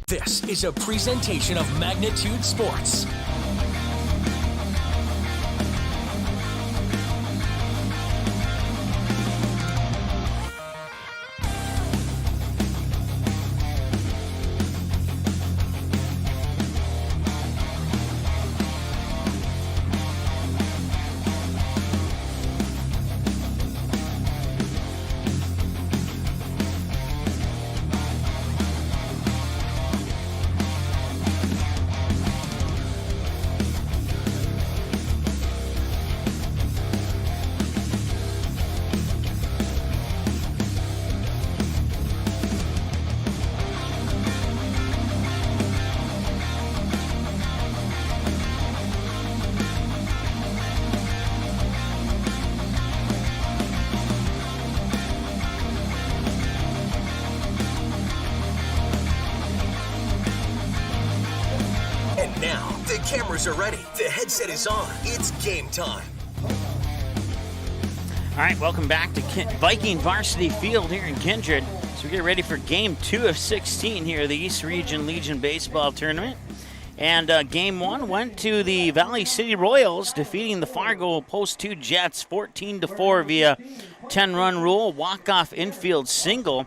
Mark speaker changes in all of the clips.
Speaker 1: This is a presentation of Magnitude Sports. Now, the cameras are ready. The headset is on. It's game time.
Speaker 2: All right, welcome back to Viking Varsity Field here in Kindred. So we get ready for Game 2 of 16 here of the East Region Legion Baseball Tournament. And Game 1 went to the Valley City Royals, defeating the Fargo Post 2 Jets 14-4 via 10-run rule. Walk-off infield single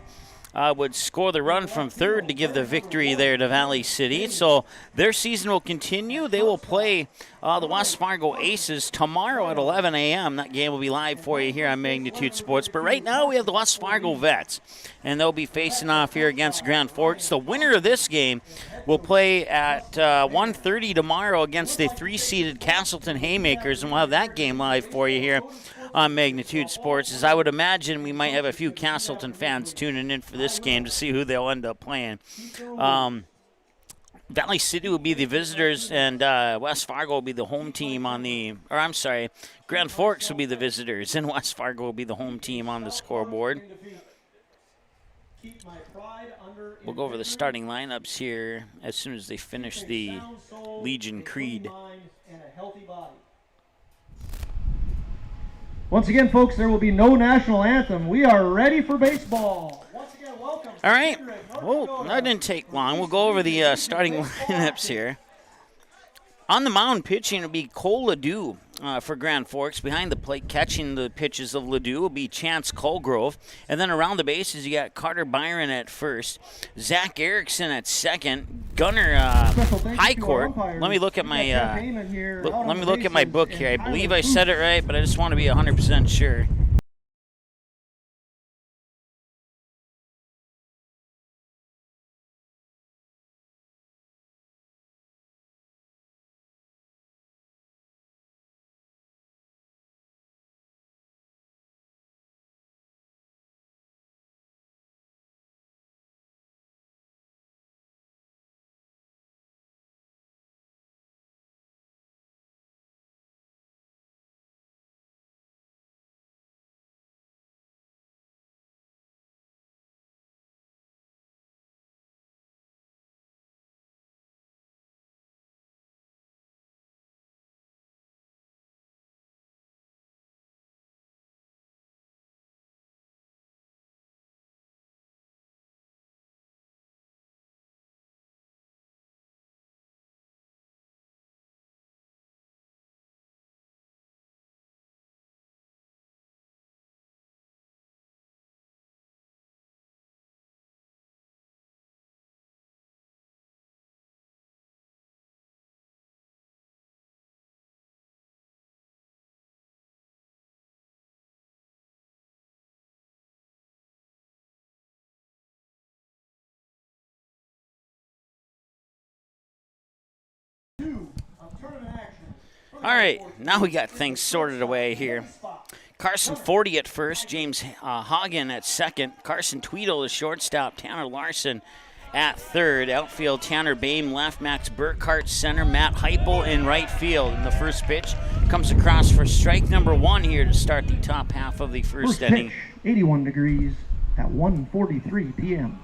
Speaker 2: would score the run from third to give the victory there to Valley City. So their season will continue. They will play the West Fargo Aces tomorrow at 11 a.m. That game will be live for you here on Magnitude Sports. But right now we have the West Fargo Vets, and they'll be facing off here against Grand Forks. The winner of this game will play at 1:30 tomorrow against the 3-seeded Castleton Haymakers, and we'll have that game live for you here on Magnitude Sports. As I would imagine, we might have a few Castleton fans tuning in for this game to see who they'll end up playing. Valley City will be the visitors, and West Fargo will be the home team on the, or I'm sorry, Grand Forks will be the visitors, and West Fargo will be the home team on the scoreboard. We'll go over the starting lineups here as soon as they finish the Legion Creed.
Speaker 3: Once again, folks, there will be no national anthem. We are ready for baseball. Once again, welcome.
Speaker 2: All right. Well, that didn't take long. We'll go over the starting lineups here. On the mound pitching will be Cole Ledoux for Grand Forks. Behind the plate catching the pitches of Ledoux will be Chance Colgrove. And then around the bases you got Carter Byron at first, Zach Erickson at second, Gunnar Highcourt. Let me look at my let me look at my book here. I believe I said it right, but I just want to be 100% sure. All right, now we got things sorted away here. Carson Forty at first, James Hagen at second, Carson Tweedle is shortstop, Tanner Larson at third, outfield Tanner Boehm left, Max Burkhart center, Matt Heupel in right field. And the first pitch comes across for strike number one here to start the top half of the first inning.
Speaker 3: Pitch, 81 degrees at 1:43 p.m.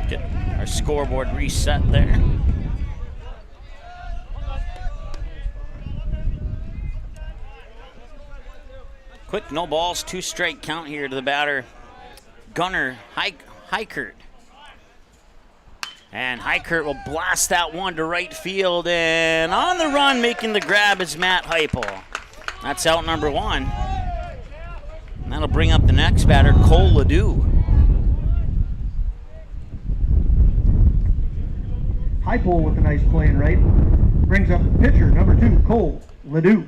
Speaker 2: Get our scoreboard reset there. Quick no balls, 2 strike count here to the batter, Gunnar Heikert. And Heikert will blast that one to right field, and on the run making the grab is Matt Heupel. That's out number 1. And that'll bring up the next batter, Cole Ledoux.
Speaker 3: Heupel with a nice play in right. Brings up pitcher number 2, Cole Ledoux.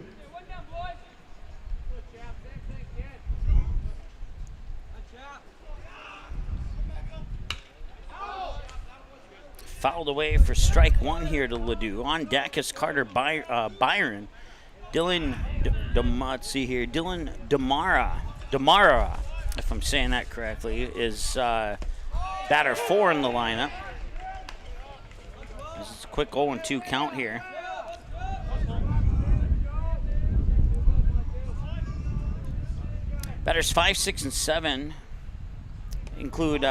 Speaker 2: Fouled away for strike 1 here to Ledoux. On deck is Carter Byron. Dylan Demara, if I'm saying that correctly, is batter 4 in the lineup. This is a quick 0-2 count here. Batters 5, 6, and 7 include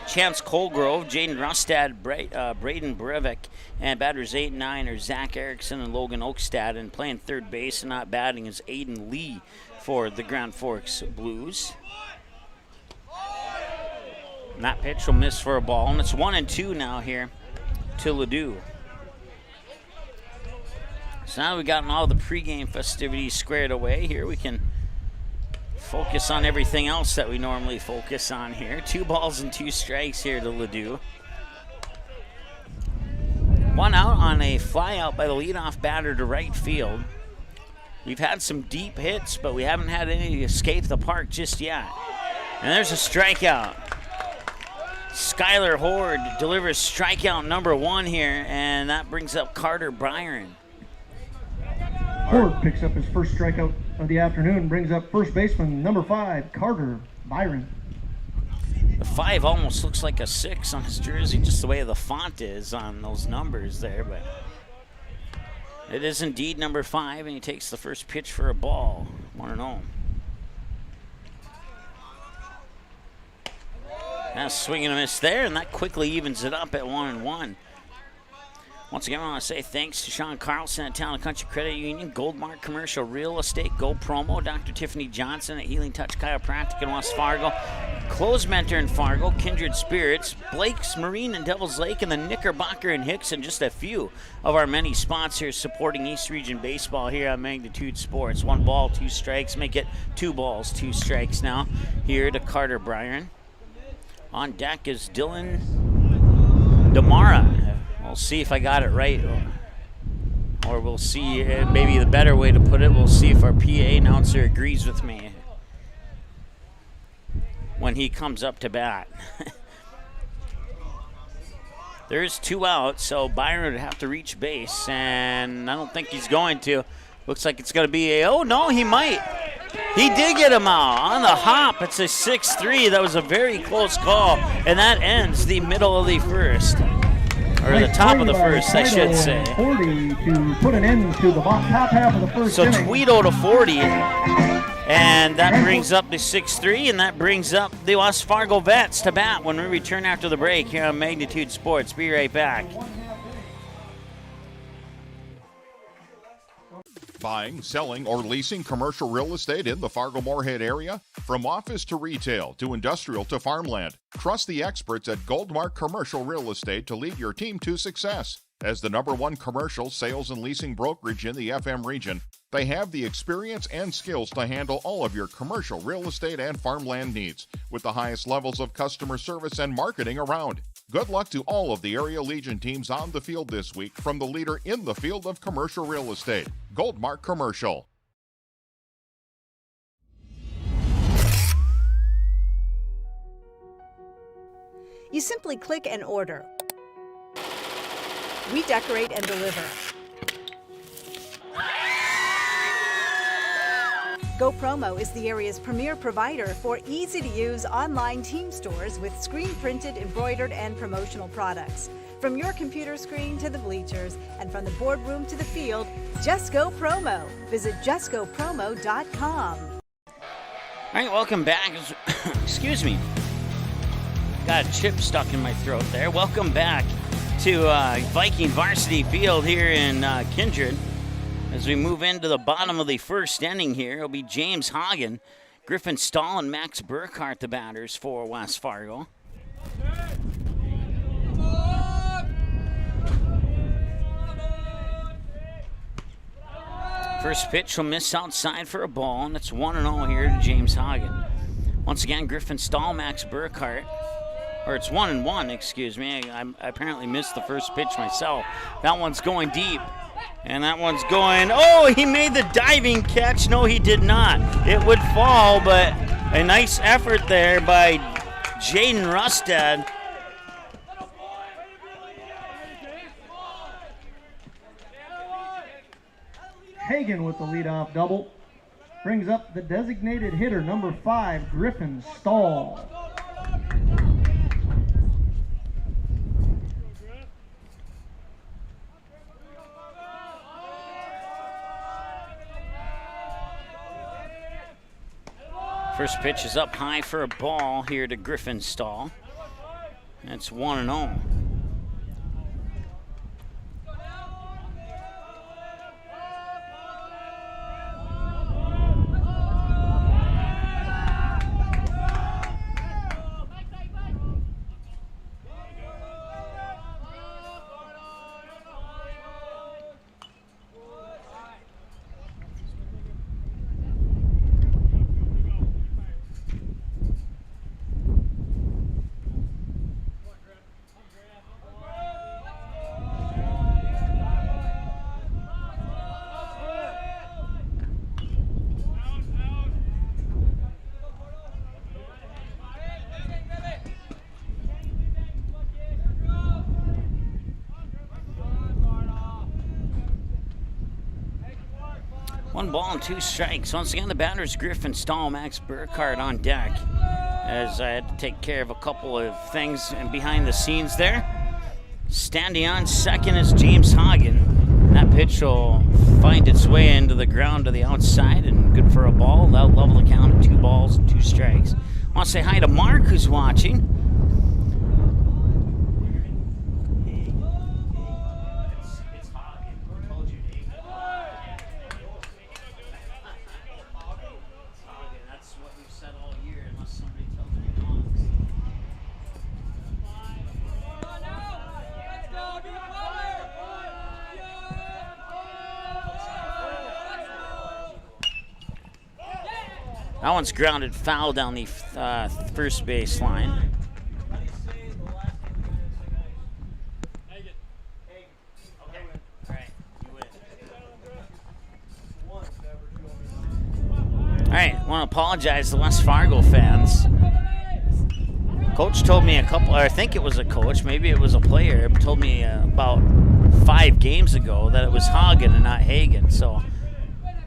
Speaker 2: Chance Colgrove, Jaden Rustad, Braden Brevik, and batters 8 and 9 are Zach Erickson and Logan Oakstad, and playing third base and not batting is Aiden Lee for the Grand Forks Blues. And that pitch will miss for a ball, and it's 1-2 now here to Ledoux. So now we've gotten all the pregame festivities squared away here. We can focus on everything else that we normally focus on here. 2 balls and 2 strikes here to Ledoux. 1 out on a fly out by the leadoff batter to right field. We've had some deep hits, but we haven't had any escape the park just yet. And there's a strikeout. Skylar Horde delivers strikeout number 1 here, and that brings up Carter Byron.
Speaker 3: Horde picks up his first strikeout of the afternoon, brings up first baseman number 5, Carter Byron.
Speaker 2: The 5 almost looks like a 6 on his jersey, just the way the font is on those numbers there, but it is indeed number 5, and he takes the first pitch for a ball. 1-0. Now swing and a miss there, and that quickly evens it up at 1-1. Once again, I want to say thanks to Sean Carlson at Town & Country Credit Union, Goldmark Commercial Real Estate, Go Promo, Dr. Tiffany Johnson at Healing Touch Chiropractic in West Fargo, Clothes Mentor in Fargo, Kindred Spirits, Blake's Marine in Devil's Lake, and the Knickerbocker in Hicks, and just a few of our many sponsors supporting East Region Baseball here on Magnitude Sports. 1 ball, 2 strikes, make it 2 balls, 2 strikes now here to Carter Byron. On deck is Dylan Demara. We'll see if I got it right, or we'll see, maybe the better way to put it, we'll see if our PA announcer agrees with me when he comes up to bat. There's 2 outs, so Byron would have to reach base, and I don't think he's going to. Looks like it's going to be a, oh no, he might. He did get him out on the hop. It's a 6-3. That was a very close call, and that ends the middle of the first. Or the top of the first, I should say.
Speaker 3: 40 to put an end to the top half of the first
Speaker 2: so
Speaker 3: inning.
Speaker 2: Tweedo to 40, and that brings up the 6-3, and that brings up the West Fargo Vets to bat when we return after the break here on Magnitude Sports. Be right back.
Speaker 4: Buying, selling, or leasing commercial real estate in the Fargo-Moorhead area? From office to retail to industrial to farmland, trust the experts at Goldmark Commercial Real Estate to lead your team to success. As the #1 commercial sales and leasing brokerage in the FM region, they have the experience and skills to handle all of your commercial real estate and farmland needs with the highest levels of customer service and marketing around. Good luck to all of the Area Legion teams on the field this week from the leader in the field of commercial real estate, Goldmark Commercial.
Speaker 5: You simply click and order. We decorate and deliver. Go Promo is the area's premier provider for easy-to-use online team stores with screen-printed, embroidered, and promotional products. From your computer screen to the bleachers, and from the boardroom to the field, just Go Promo. Visit justgopromo.com.
Speaker 2: All right, welcome back. Excuse me. Got a chip stuck in my throat there. Welcome back to Viking Varsity Field here in Kindred. As we move into the bottom of the first inning here, it'll be James Hagen, Griffin Stahl, and Max Burkhart, the batters for West Fargo. First pitch will miss outside for a ball, and it's 1-0 here to James Hagen. Once again, Griffin Stahl, Max Burkhart. Or it's 1-1, excuse me. I apparently missed the first pitch myself. That one's going deep. And that one's going, oh, he made the diving catch. No, he did not. It would fall, but a nice effort there by Jaden Rustad.
Speaker 3: Hagen with the leadoff double brings up the designated hitter, number 5, Griffin Stahl.
Speaker 2: First pitch is up high for a ball here to Griffin Stahl. That's 1-0. One ball and 2 strikes. Once again, the batters Griffin Stahl, Max Burkhart on deck, as I had to take care of a couple of things and behind the scenes there. Standing on second is James Hagen. That pitch will find its way into the ground to the outside and good for a ball. That'll level the count at 2 balls and 2 strikes. I want to say hi to Mark, who's watching. That one's grounded foul down the first base line. All right, I want to apologize to West Fargo fans. Coach told me I think it was a coach, maybe it was a player, told me about 5 games ago that it was Hagen and not Hagen. So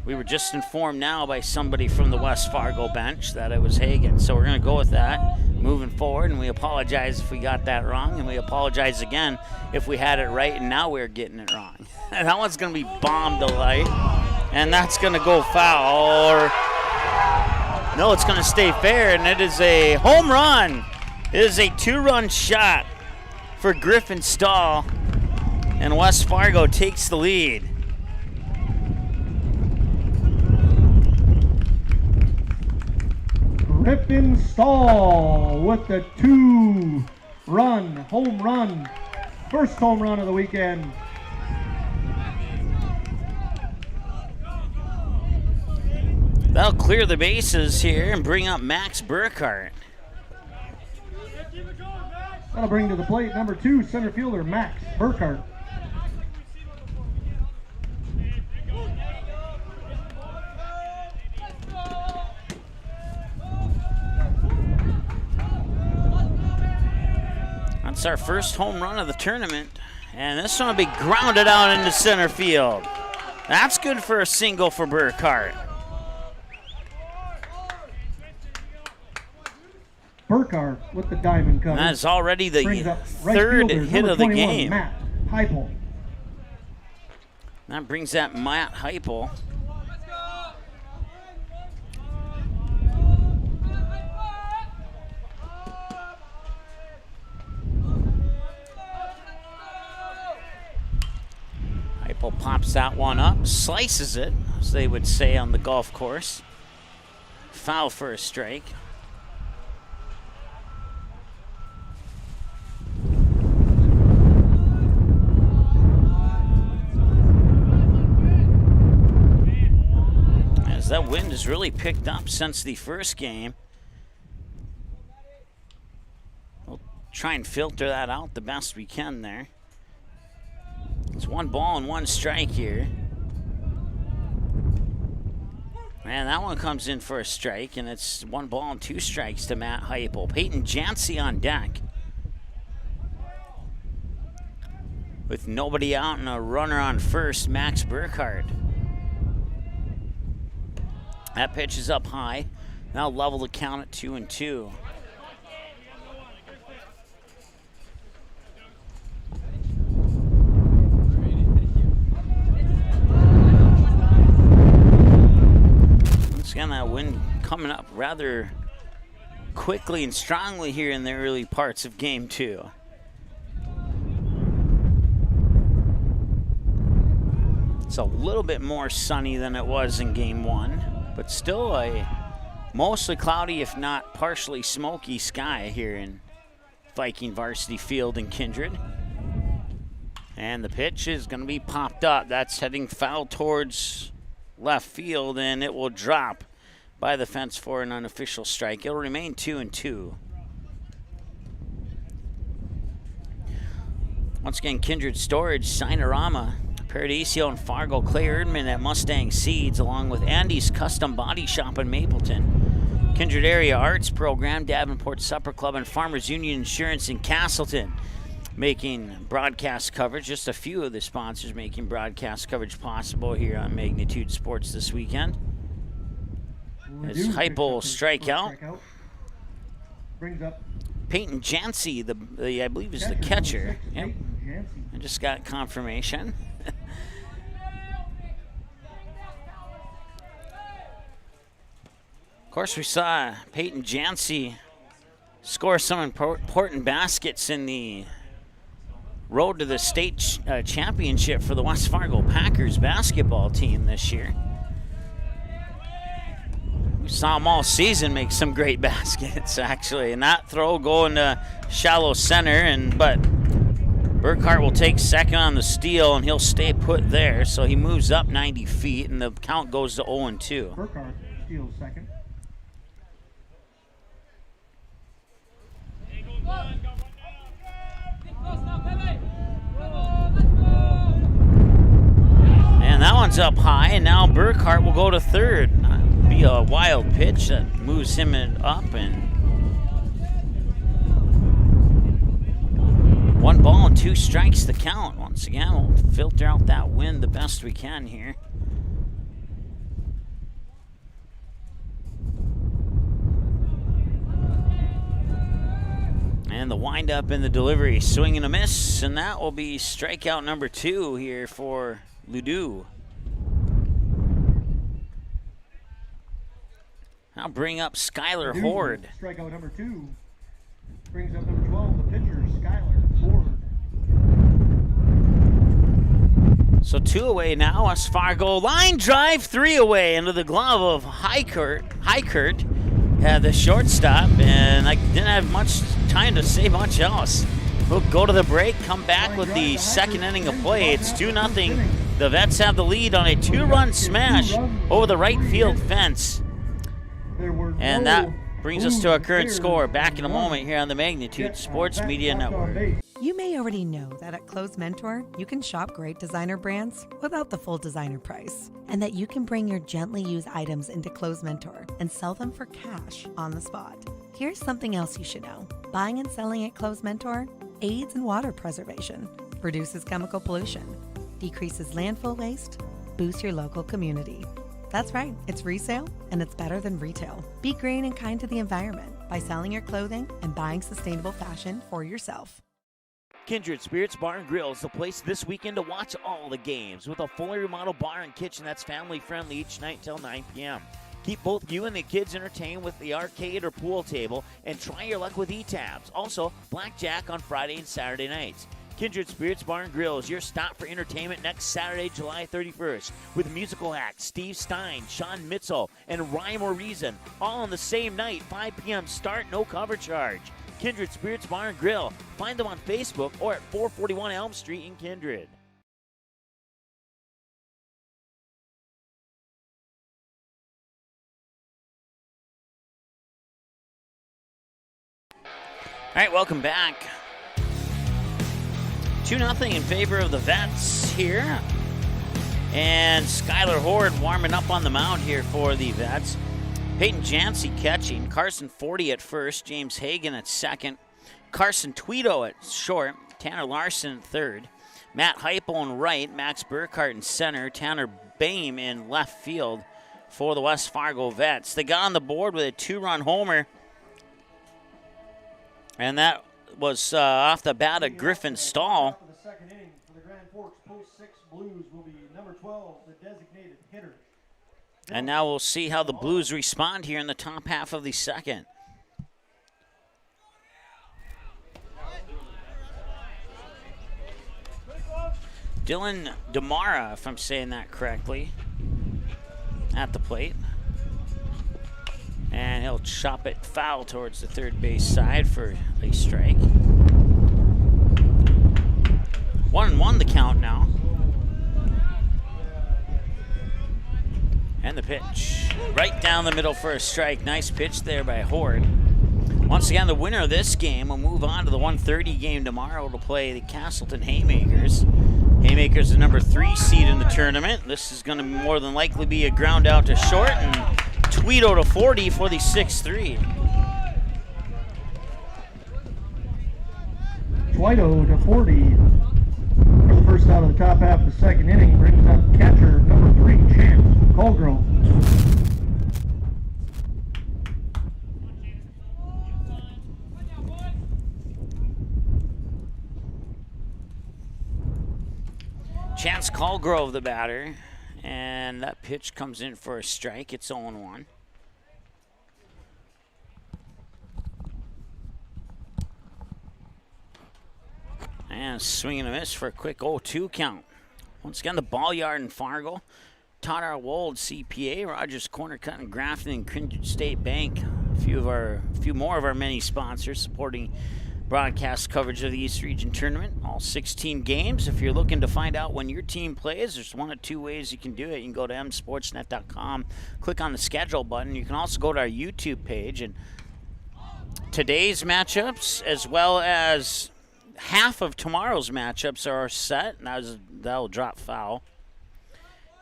Speaker 2: we were just informed now by somebody from the West Fargo bench that it was Hagen. So we're going to go with that moving forward, and we apologize if we got that wrong, and we apologize again if we had it right and now we're getting it wrong. And that one's going to be bombed to light, and that's going to go foul. Or no, it's going to stay fair, and it is a home run. It is a 2-run shot for Griffin Stahl, and West Fargo takes the lead.
Speaker 3: Griffin Stahl with the 2-run home run. First home run of the weekend.
Speaker 2: That'll clear the bases here and bring up Max Burkhart.
Speaker 3: That'll bring to the plate number 2 center fielder Max Burkhart.
Speaker 2: That's our first home run of the tournament, and this one will be grounded out into center field. That's good for a single for Burkhart.
Speaker 3: Burkhart with the diamond cutter.
Speaker 2: That is already the third hit of the game.
Speaker 3: Matt Heupel.
Speaker 2: That brings that Matt Heupel. Heupel pops that one up, slices it, as they would say on the golf course. Foul for a strike. as that wind has really picked up since the first game. We'll try and filter that out the best we can there. It's 1 ball and 1 strike here. And that one comes in for a strike, and it's 1 ball and 2 strikes to Matt Heupel. Peyton Jancy on deck. With nobody out and a runner on first, Max Burkhardt. That pitch is up high. Now level the count at 2-2. Once again, that wind coming up rather quickly and strongly here in the early parts of game 2. It's a little bit more sunny than it was in game 1, but still a mostly cloudy, if not partially smoky sky here in Viking Varsity Field in Kindred. And the pitch is going to be popped up. That's heading foul towards left field, and it will drop by the fence for an unofficial strike. It'll remain 2-2. Once again, Kindred Storage, Sinorama, Paradiso and Fargo, Clay Erdman at Mustang Seeds, along with Andy's Custom Body Shop in Mapleton. Kindred Area Arts Program, Davenport Supper Club, and Farmers Union Insurance in Castleton making broadcast coverage. Just a few of the sponsors making broadcast coverage possible here on Magnitude Sports this weekend. As Heupel strikeout.
Speaker 3: Brings up
Speaker 2: Peyton Jancy, the I believe is the catcher. Yep. I just got confirmation. Of course, we saw Peyton Jancy score some important baskets in the road to the state championship for the West Fargo Packers basketball team this year. We saw him all season make some great baskets, actually. And that throw going to shallow center, but Burkhardt will take second on the steal, and he'll stay put there. So he moves up 90 feet, and the count goes to 0-2.
Speaker 3: Burkhardt steals second.
Speaker 2: And that one's up high, and now Burkhardt will go to third. Be a wild pitch that moves him up, and 1 ball and 2 strikes the count. Once again, we'll filter out that wind the best we can here. And the windup in the delivery, swing and a miss, and that will be strikeout number 2 here for Ludu. Now bring up Skylar Horde.
Speaker 3: Strikeout number 2. Brings up number 12, the pitcher, Skylar Horde.
Speaker 2: So 2 away now. West Fargo line drive, 3 away into the glove of Heikert, the shortstop, and I didn't have much time to say much else. We'll go to the break, come back with the second inning of play. It's 2-0. The Vets have the lead on a 2-run smash over the right field fence. And that brings us to our current score. Back in a moment here on the Magnitude Sports Media Network.
Speaker 6: You may already know that at Clothes Mentor, you can shop great designer brands without the full designer price, and that you can bring your gently used items into Clothes Mentor and sell them for cash on the spot. Here's something else you should know. Buying and selling at Clothes Mentor aids in water preservation, reduces chemical pollution, decreases landfill waste, boosts your local community. That's right, it's resale, and it's better than retail. Be green and kind to the environment by selling your clothing and buying sustainable fashion for yourself.
Speaker 2: Kindred Spirits Bar and Grill is the place this weekend to watch all the games with a fully remodeled bar and kitchen that's family friendly each night till 9 p.m. Keep both you and the kids entertained with the arcade or pool table, and try your luck with E-Tabs. Also, blackjack on Friday and Saturday nights. Kindred Spirits Bar and Grill is your stop for entertainment next Saturday, July 31st, with musical acts Steve Stein, Sean Mitzel, and Rhyme or Reason, all on the same night, 5 p.m. start, no cover charge. Kindred Spirits Bar and Grill. Find them on Facebook or at 441 Elm Street in Kindred. right, welcome back. 2-0 in favor of the Vets here. And Skylar Horde warming up on the mound here for the Vets. Peyton Jancy catching. Carson Forty at first. James Hagan at second. Carson Tweedo at short. Tanner Larson at third. Matt Heupel in right. Max Burkhart in center. Tanner Boehm in left field for the West Fargo Vets. They got on the board with a 2-run homer. And that was off the bat of Griffin Stahl.
Speaker 3: For the second inning for the Grand Forks Post 6 Blues will be number 12, the designated hitter.
Speaker 2: And now we'll see how the Blues respond here in the top half of the second. Dylan DeMara, if I'm saying that correctly, at the plate. And he'll chop it foul towards the third base side for a strike. 1-1 the count now. And the pitch. Right down the middle for a strike. Nice pitch there by Horde. Once again, the winner of this game will move on to the 1:30 game tomorrow to play the Castleton Haymakers. Haymakers, the number 3 seed in the tournament. This is going to more than likely be a ground out to short, and Tweedo to 40 for the 6-3.
Speaker 3: Tweedo to 40 for the first out of the top half of the second inning. Brings up catcher number 3, Chance Colgrove.
Speaker 2: Chance Colgrove, the batter, and that pitch comes in for a strike. It's 0-1. And swing and a miss for a quick 0-2 count. Once again, the Ball Yard in Fargo. Todd R. Wold, CPA, Rogers Corner Cut and Grafton, and Cringe State Bank. A few more of our many sponsors supporting broadcast coverage of the East Region Tournament. All 16 games. If you're looking to find out when your team plays, there's one of two ways you can do it. You can go to msportsnet.com, click on the schedule button. You can also go to our YouTube page, and today's matchups as well as half of tomorrow's matchups are set. That'll drop foul.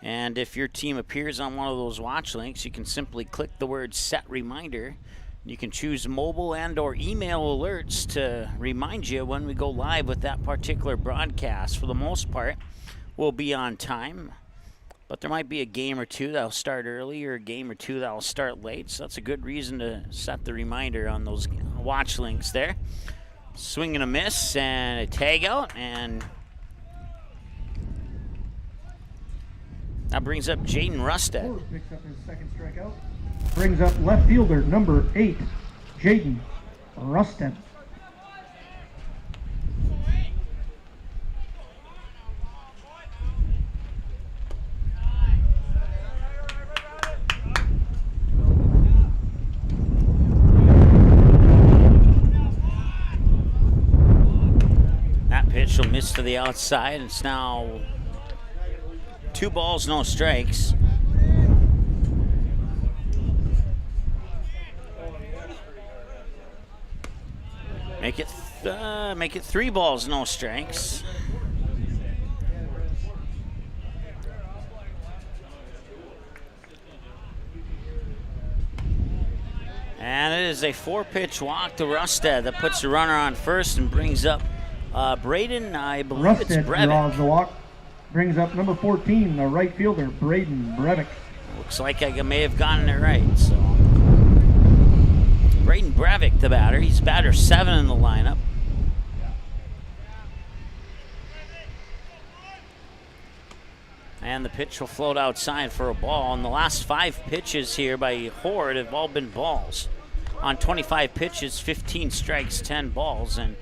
Speaker 2: And if your team appears on one of those watch links, you can simply click the word set reminder. You can choose mobile and or email alerts to remind you when we go live with that particular broadcast. For the most part, we'll be on time, but there might be a game or two that'll start early or a game or two that'll start late, so that's a good reason to set the reminder on those watch links there. Swing and a miss and a tag out, and that brings up Jaden Rusted.
Speaker 3: Picks up his second strikeout. Brings up left fielder number 8, Jaden Rusted.
Speaker 2: That pitch will miss to the outside. It's now 2 balls, no strikes. Make it 3 balls, no strikes. And it is a 4-pitch walk to Rusted that puts the runner on first and brings up Braden, I believe
Speaker 3: Rusted
Speaker 2: it's Brevic.
Speaker 3: draws the walk. Brings up number 14, the right fielder, Braden Brevic.
Speaker 2: Looks like I may have gotten it right. So Braden Brevic, the batter. He's batter 7 in the lineup. And the pitch will float outside for a ball. And the last 5 pitches here by Horde have all been balls. On 25 pitches, 15 strikes, 10 balls. And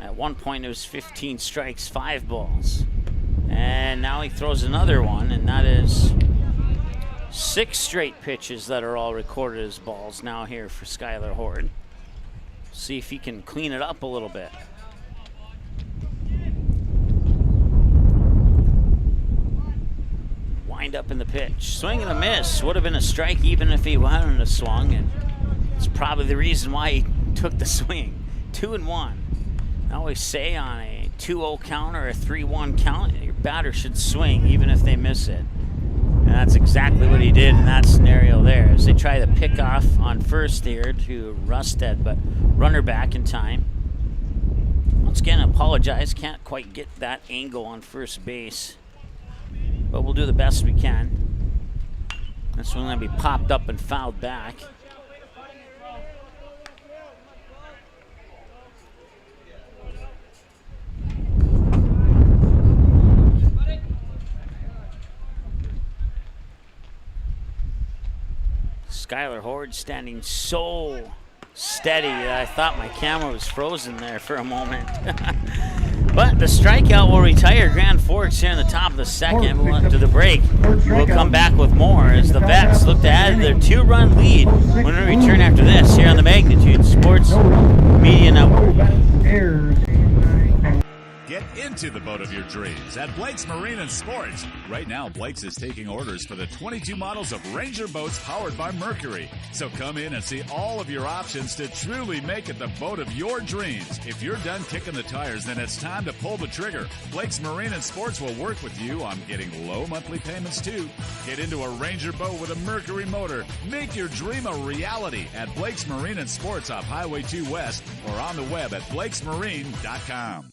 Speaker 2: at one point it was 15 strikes, 5 balls. And now he throws another one, and that is 6 straight pitches that are all recorded as balls now here for Skylar Horde. See if he can clean it up a little bit. Wind up in the pitch. Swing and a miss. Would have been a strike even if he hadn't have swung, and it's probably the reason why he took the swing. 2-1. I always say on a 2-0 count or a 3-1 count, your batter should swing even if they miss it. And that's exactly what he did in that scenario there, as they try to pick off on first here to Rusted, but runner back in time. Once again, I apologize, can't quite get that angle on first base, but we'll do the best we can. This one will be popped up and fouled back. Skylar Horde standing so steady that I thought my camera was frozen there for a moment. But the strikeout will retire Grand Forks here in the top of the second. We'll to the break. We'll come back with more as the Vets look to add their 2-run lead when we return after this here on the Magnitude Sports Media Network.
Speaker 7: Get into the boat of your dreams at Blake's Marine and Sports. Right now, Blake's is taking orders for the 22 models of Ranger boats powered by Mercury. So come in and see all of your options to truly make it the boat of your dreams. If you're done kicking the tires, then it's time to pull the trigger. Blake's Marine and Sports will work with you on getting low monthly payments too. Get into a Ranger boat with a Mercury motor. Make your dream a reality at Blake's Marine and Sports off Highway 2 West or on the web at blakesmarine.com.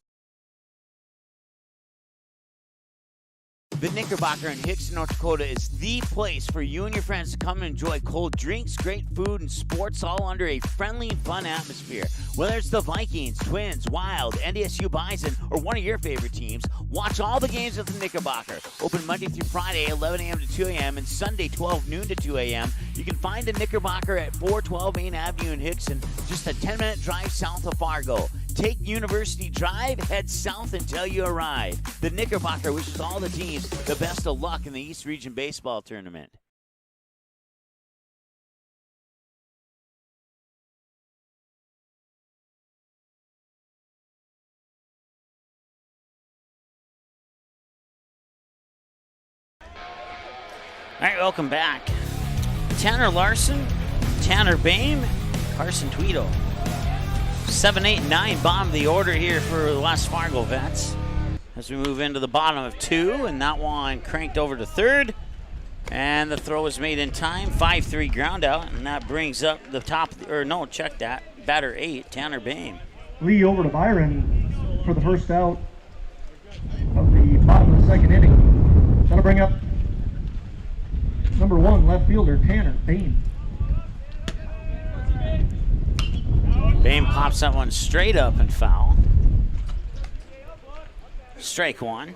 Speaker 2: The Knickerbocker in Hickson, North Dakota is the place for you and your friends to come and enjoy cold drinks, great food, and sports all under a friendly and fun atmosphere. Whether it's the Vikings, Twins, Wild, NDSU Bison, or one of your favorite teams, watch all the games at the Knickerbocker. Open Monday through Friday, 11 a.m. to 2 a.m., and Sunday, 12 noon to 2 a.m. You can find the Knickerbocker at 412 Main Avenue in Hickson, just a 10-minute drive south of Fargo. Take University Drive, head south until you arrive. The Knickerbocker wishes all the teams the best of luck in the East Region Baseball Tournament. All right, welcome back. Tanner Larson, Tanner Bame, Carson Tweedo. 7, 8, 9 bottom of the order here for the West Fargo Vets. As we move into the bottom of 2, and that one cranked over to third. And the throw is made in time, 5-3 ground out, and that brings up the top, or no, check that, batter 8, Tanner Bame.
Speaker 3: Lee over to Byron for the first out of the bottom of the second inning. That'll bring up number 1 left fielder, Tanner Bame.
Speaker 2: Bame pops that one straight up and foul. Strike 1.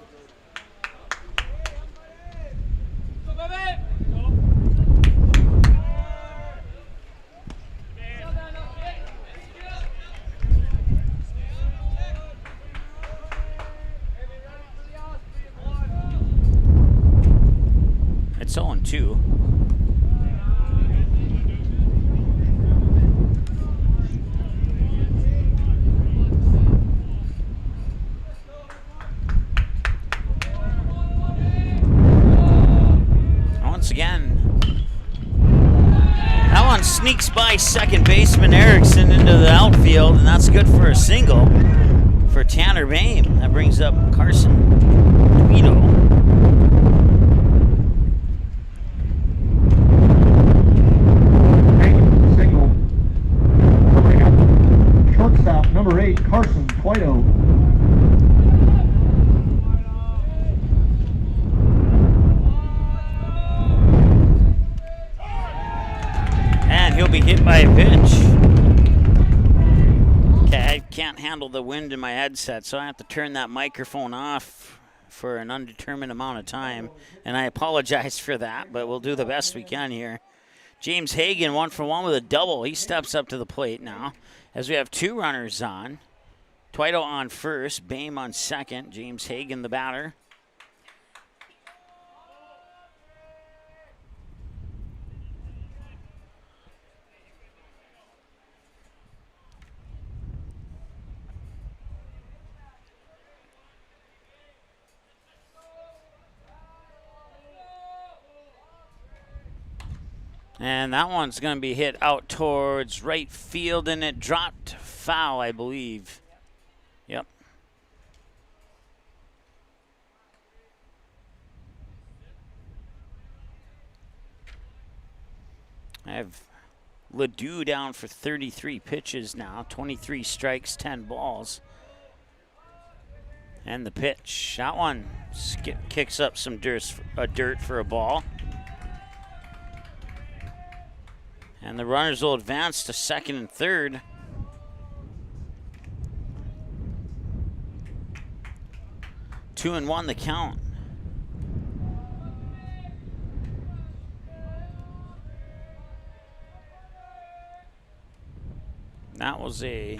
Speaker 2: It's 0-2. Once again, that one sneaks by second baseman Erickson into the outfield, and that's good for a single for Tanner Bame. That brings up Carson Tweedo.
Speaker 3: Single. Bring up shortstop number 8, Carson Tweedo.
Speaker 2: He'll be hit by a pitch. Okay, I can't handle the wind in my headset, so I have to turn that microphone off for an undetermined amount of time, and I apologize for that, but we'll do the best we can here. James Hagan, 1 for 1 with a double. He steps up to the plate now as we have 2 runners on. Tweedo on first, Bame on second, James Hagan the batter. And that one's going to be hit out towards right field, and it dropped foul, I believe. Yep. I have Ledoux down for 33 pitches now, 23 strikes, 10 balls. And the pitch, that one kicks up some dirt for a ball. And the runners will advance to second and third. Two and one the count. That was a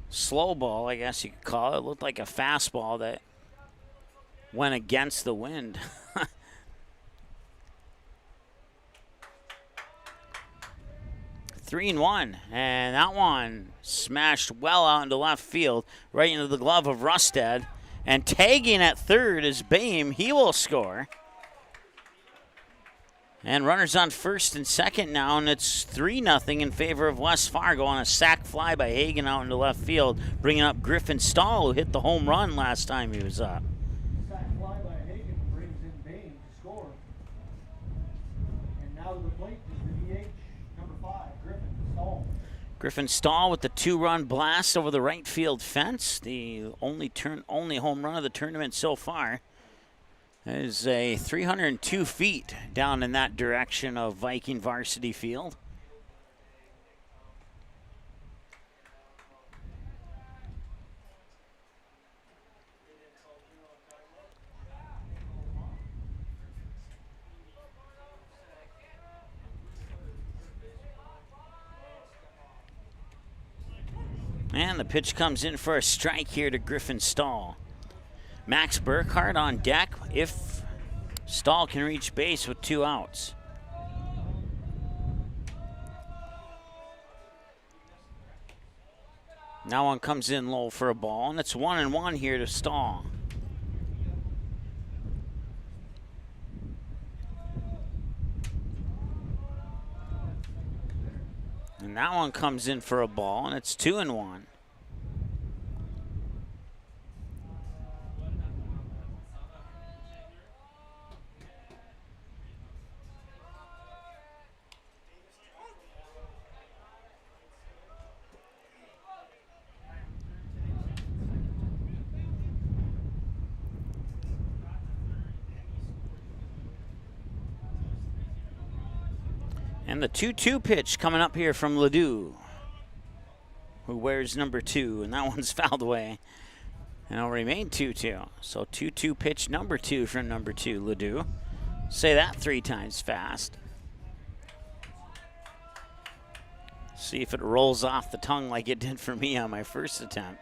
Speaker 2: slow ball, I guess you could call it. It looked like a fastball that went against the wind. 3-1, and that one smashed well out into left field, right into the glove of Rustad. And tagging at third is Boehm. He will score. And runners on first and second now, and it's 3-0 in favor of West Fargo on a sac fly by Hagen out into left field, bringing up Griffin Stahl, who hit the home run last time he was up.
Speaker 3: Sac fly by Hagen brings in Boehm to score. And now to the plate is the DH, number 5, Griffin Stahl.
Speaker 2: Griffin Stahl with the 2-run blast over the right field fence, the only home run of the tournament so far. That is a 302 feet down in that direction of Viking Varsity Field. And the pitch comes in for a strike here to Griffin Stahl. Max Burkhart on deck if Stahl can reach base with 2 outs. Now one comes in low for a ball, and it's 1-1 here to Stahl. And that one comes in for a ball, and it's 2-1. And the 2-2 pitch coming up here from Ledoux, who wears number 2, and that one's fouled away. And it'll remain 2-2. So 2-2 pitch number 2 from number 2, Ledoux. Say that 3 times fast. See if it rolls off the tongue like it did for me on my first attempt.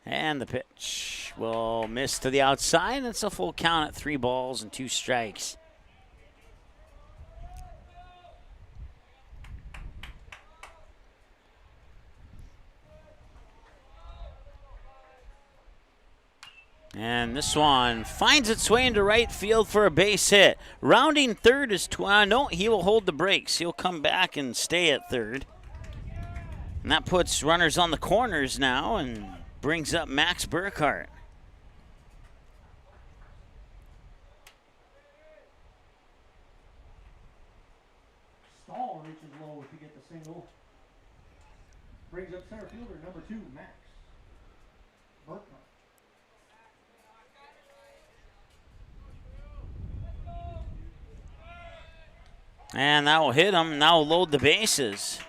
Speaker 2: And the pitch will miss to the outside. It's a full count at 3 balls and 2 strikes. And this one finds its way into right field for a base hit. Rounding third is no, he will hold the brakes. He'll come back and stay at third. And that puts runners on the corners now and brings up Max Burkhart.
Speaker 3: Stahl reaches low to get the single. Brings up center fielder number 2, Max Burkhart.
Speaker 2: And that will hit him. Now load the bases.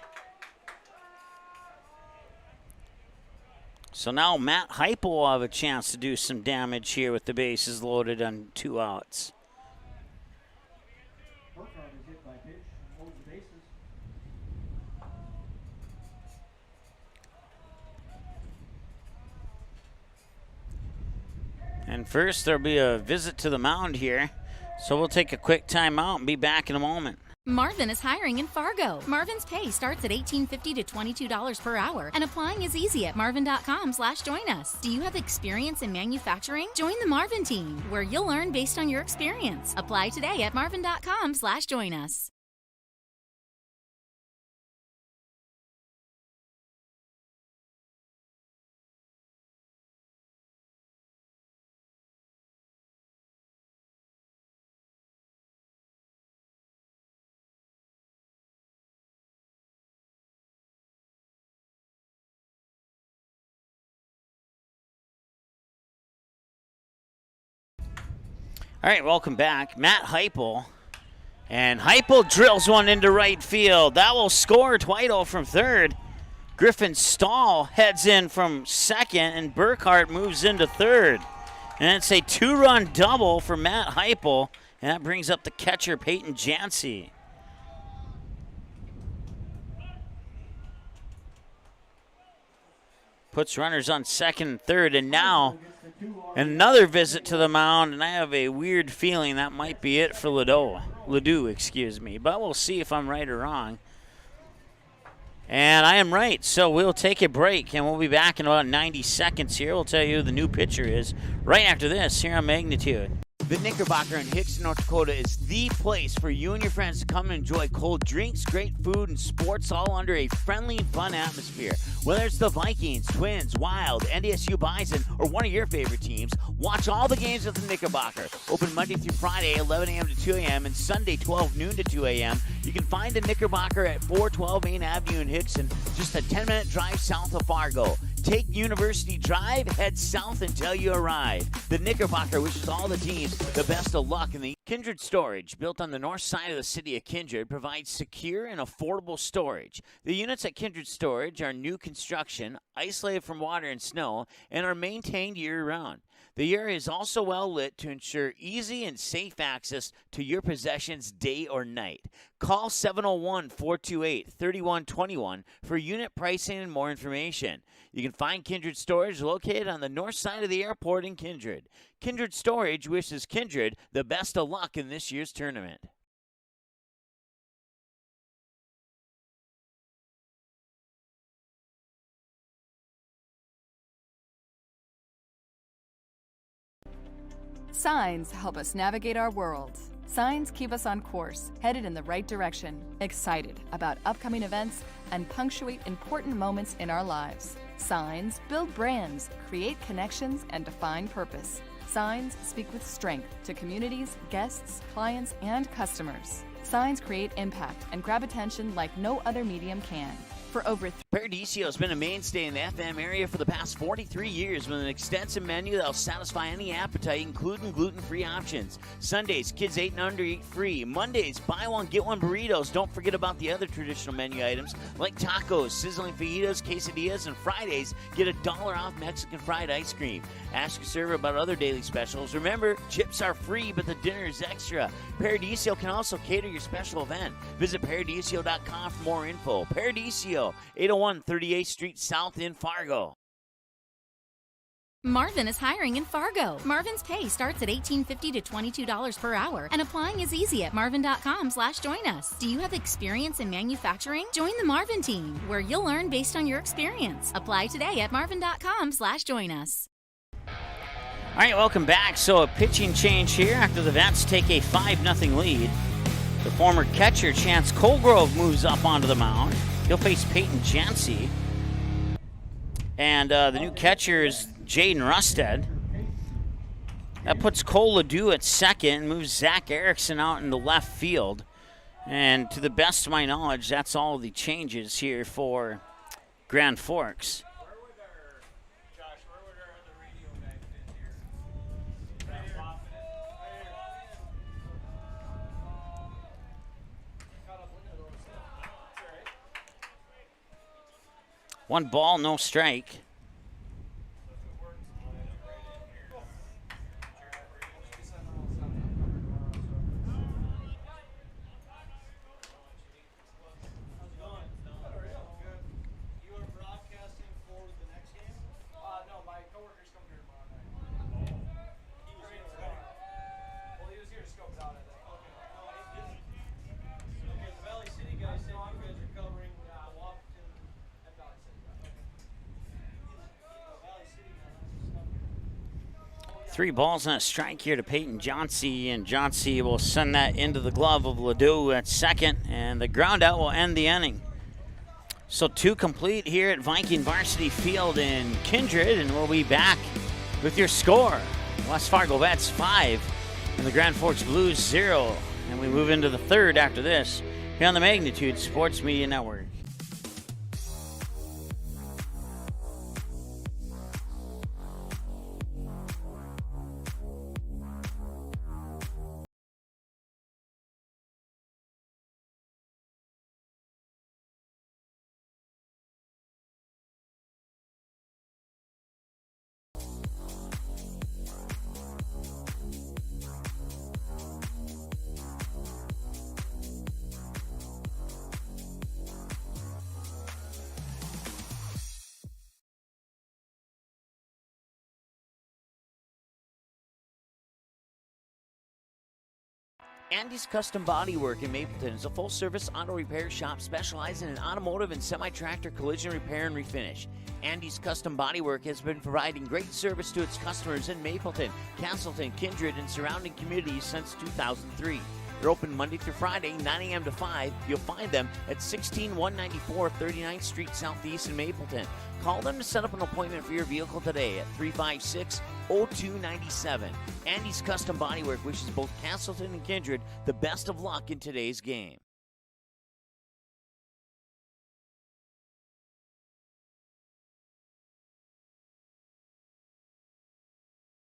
Speaker 2: So now Matt Heupel will have a chance to do some damage here with the bases loaded on 2 outs.
Speaker 3: Burkhart is hit by pitch, loads the bases.
Speaker 2: And first there'll be a visit to the mound here. So we'll take a quick timeout and be back in a moment.
Speaker 8: Marvin is hiring in Fargo. Marvin's pay starts at $18.50 to $22 per hour, and applying is easy at marvin.com/join us. Do you have experience in manufacturing? Join the Marvin team, where you'll learn based on your experience. Apply today at marvin.com/join us.
Speaker 2: All right, welcome back. Matt Heupel. And Heupel drills one into right field. That will score Twidle from third. Griffin Stahl heads in from second, and Burkhart moves into third. And it's a two-run double for Matt Heupel, and that brings up the catcher, Peyton Jancy. Puts runners on second and third, and now another visit to the mound, and I have a weird feeling that might be it for Ledoux, excuse me. But we'll see if I'm right or wrong. And I am right, so we'll take a break, and we'll be back in about 90 seconds here. We'll tell you who the new pitcher is right after this here on Magnitude. The Knickerbocker in Hickson, North Dakota is the place for you and your friends to come and enjoy cold drinks, great food, and sports all under a friendly and fun atmosphere. Whether it's the Vikings, Twins, Wild, NDSU Bison, or one of your favorite teams, watch all the games at the Knickerbocker. Open Monday through Friday, 11 a.m. to 2 a.m., and Sunday, 12 noon to 2 a.m. You can find the Knickerbocker at 412 Main Avenue in Hickson, just a 10-minute drive south of Fargo. Take University Drive, head south until you arrive. The Knickerbocker wishes all the teams the best of luck in the Kindred Storage, built on the north side of the city of Kindred, provides secure and affordable storage. The units at Kindred Storage are new construction, isolated from water and snow, and are maintained year-round. The area is also well lit to ensure easy and safe access to your possessions day or night. Call 701-428-3121 for unit pricing and more information. You can find Kindred Storage located on the north side of the airport in Kindred. Kindred Storage wishes Kindred the best of luck in this year's tournament.
Speaker 9: Signs help us navigate our world. Signs keep us on course, headed in the right direction, excited about upcoming events, and punctuate important moments in our lives. Signs build brands, create connections, and define purpose. Signs speak with strength to communities, guests, clients, and customers. Signs create impact and grab attention like no other medium can. For over
Speaker 2: Paradiso has been a mainstay in the FM area for the past 43 years with an extensive menu that will satisfy any appetite, including gluten-free options. Sundays, kids 8 and under eat free. Mondays, buy one, get one burritos. Don't forget about the other traditional menu items like tacos, sizzling fajitas, quesadillas, and Fridays, get $1 off Mexican fried ice cream. Ask your server about other daily specials. Remember, chips are free, but the dinner is extra. Paradiso can also cater your special event. Visit Paradiso.com for more info. Paradiso, 801 38th Street South in Fargo.
Speaker 8: Marvin is hiring in Fargo. Marvin's pay starts at $18.50 to $22 per hour, and applying is easy at marvin.com/join us. Do you have experience in manufacturing? Join the Marvin team, where you'll learn based on your experience. Apply today at marvin.com/join us.
Speaker 2: All right, welcome back. So a pitching change here after the Vets take a 5-0 lead. The former catcher, Chance Colgrove, moves up onto the mound. He'll face Peyton Jancy. And the new catcher is Jaden Rusted. That puts Cole Ledoux at second and moves Zach Erickson out into left field. And to the best of my knowledge, that's all the changes here for Grand Forks. One ball, no strike. 3 balls and a strike here to Peyton Johnsey, and Johnsey will send that into the glove of Ledoux at second, and the ground out will end the inning. So 2 complete here at Viking Varsity Field in Kindred, and we'll be back with your score. West Fargo Vets 5 and the Grand Forks Blues 0. And we move into the third after this here on the Magnitude Sports Media Network.
Speaker 10: Andy's Custom Bodywork in Mapleton is a full-service auto repair shop specializing in automotive and semi-tractor collision repair and refinish. Andy's Custom Bodywork has been providing great service to its customers in Mapleton, Castleton, Kindred, and surrounding communities since 2003. They're open Monday through Friday, 9 a.m. to 5. You'll find them at 16194 39th Street Southeast in Mapleton. Call them to set up an appointment for your vehicle today at 356-0297. Andy's Custom Bodywork wishes both Castleton and Kindred the best of luck in today's game.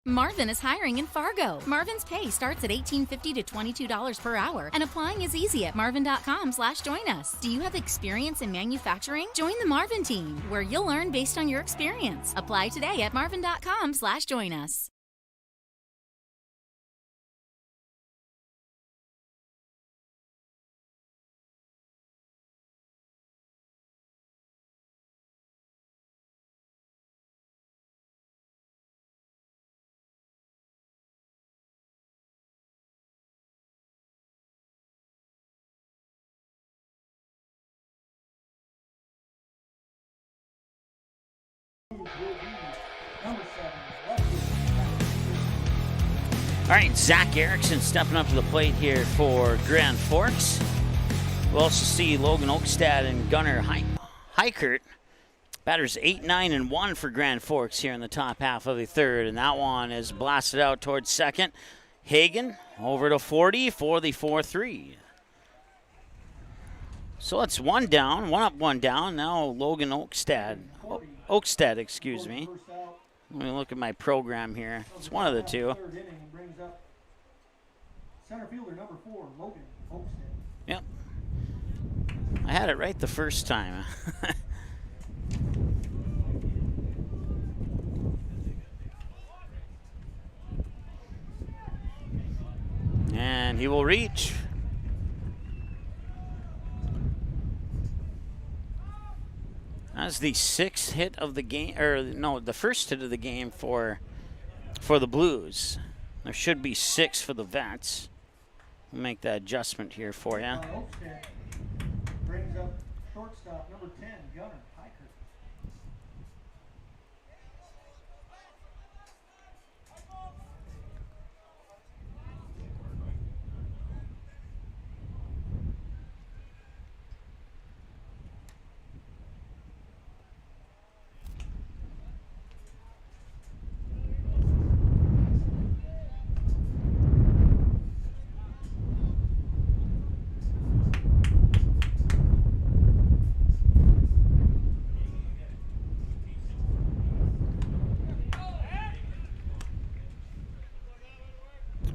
Speaker 8: Marvin is hiring in Fargo. Marvin's pay starts at $18.50 to $22 per hour, and applying is easy at marvin.com/join us. Do you have experience in manufacturing? Join the Marvin team, where you'll learn based on your experience. Apply today at marvin.com/join us.
Speaker 2: All right, Zach Erickson stepping up to the plate here for Grand Forks. We'll also see Logan Oakstad and Gunnar Heikert. Batters 8, 9, and 1 for Grand Forks here in the top half of the third, and that one is blasted out towards second. Hagen over to 40 for the 4-3. So it's 1 down, 1 up, 1 down. Now Logan Oakstad, excuse me. Let me look at my program here. It's one of the two.
Speaker 3: Center fielder number 4, Logan Oakstad.
Speaker 2: Yep. I had it right the first time. And he will reach. That's the 6th hit of the game, or no, the first hit of the game for the Blues. There should be 6 for the Vets. We'll make that adjustment here for you.
Speaker 3: Oakstad brings up shortstop number 10, Gunnar Heikert.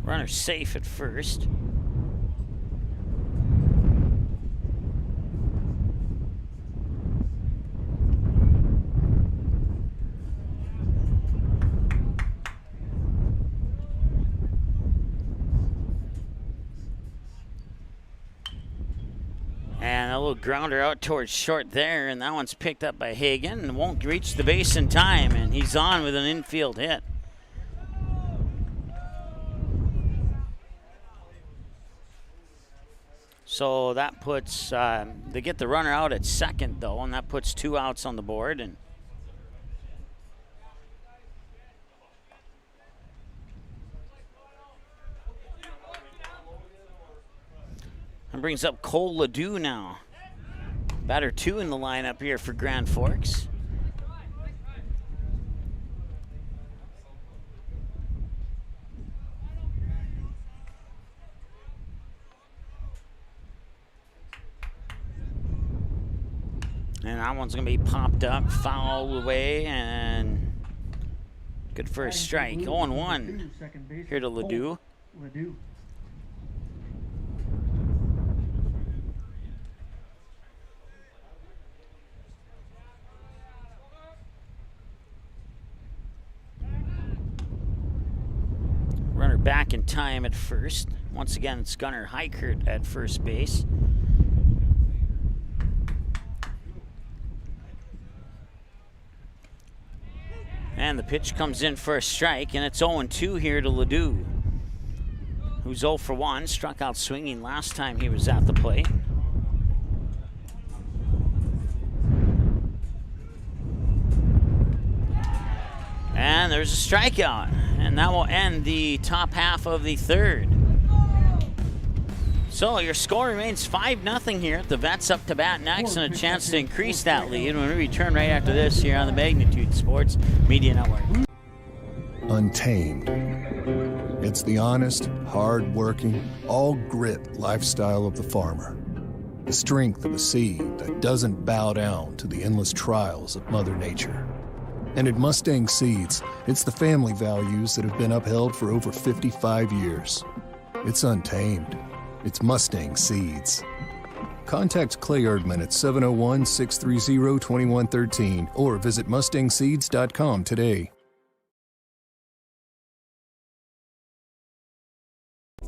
Speaker 2: Runner safe at first. And a little grounder out towards short there, and that one's picked up by Hagen and won't reach the base in time, and he's on with an infield hit. So that puts, they get the runner out at second, though, and that puts 2 outs on the board. And And brings up Cole Ledoux now. Batter 2 in the lineup here for Grand Forks. And that one's going to be popped up, foul away, and good for a strike. 0-1 here to Ledoux. Runner back in time at first. Once again, it's Gunnar Heikert at first base. And the pitch comes in for a strike, and it's 0-2 here to Ledoux, who's 0 for 1, struck out swinging last time he was at the plate. And there's a strikeout, and that will end the top half of the third. So your score remains 5-0 here. The Vets up to bat next, and a chance to increase that lead when we return right after this here on the Magnitude Sports Media Network.
Speaker 11: Untamed. It's the honest, hard-working, all-grit lifestyle of the farmer. The strength of a seed that doesn't bow down to the endless trials of Mother Nature. And at Mustang Seeds, it's the family values that have been upheld for over 55 years. It's untamed. It's Mustang Seeds. Contact Clay Erdman at 701-630-2113 or visit mustangseeds.com today.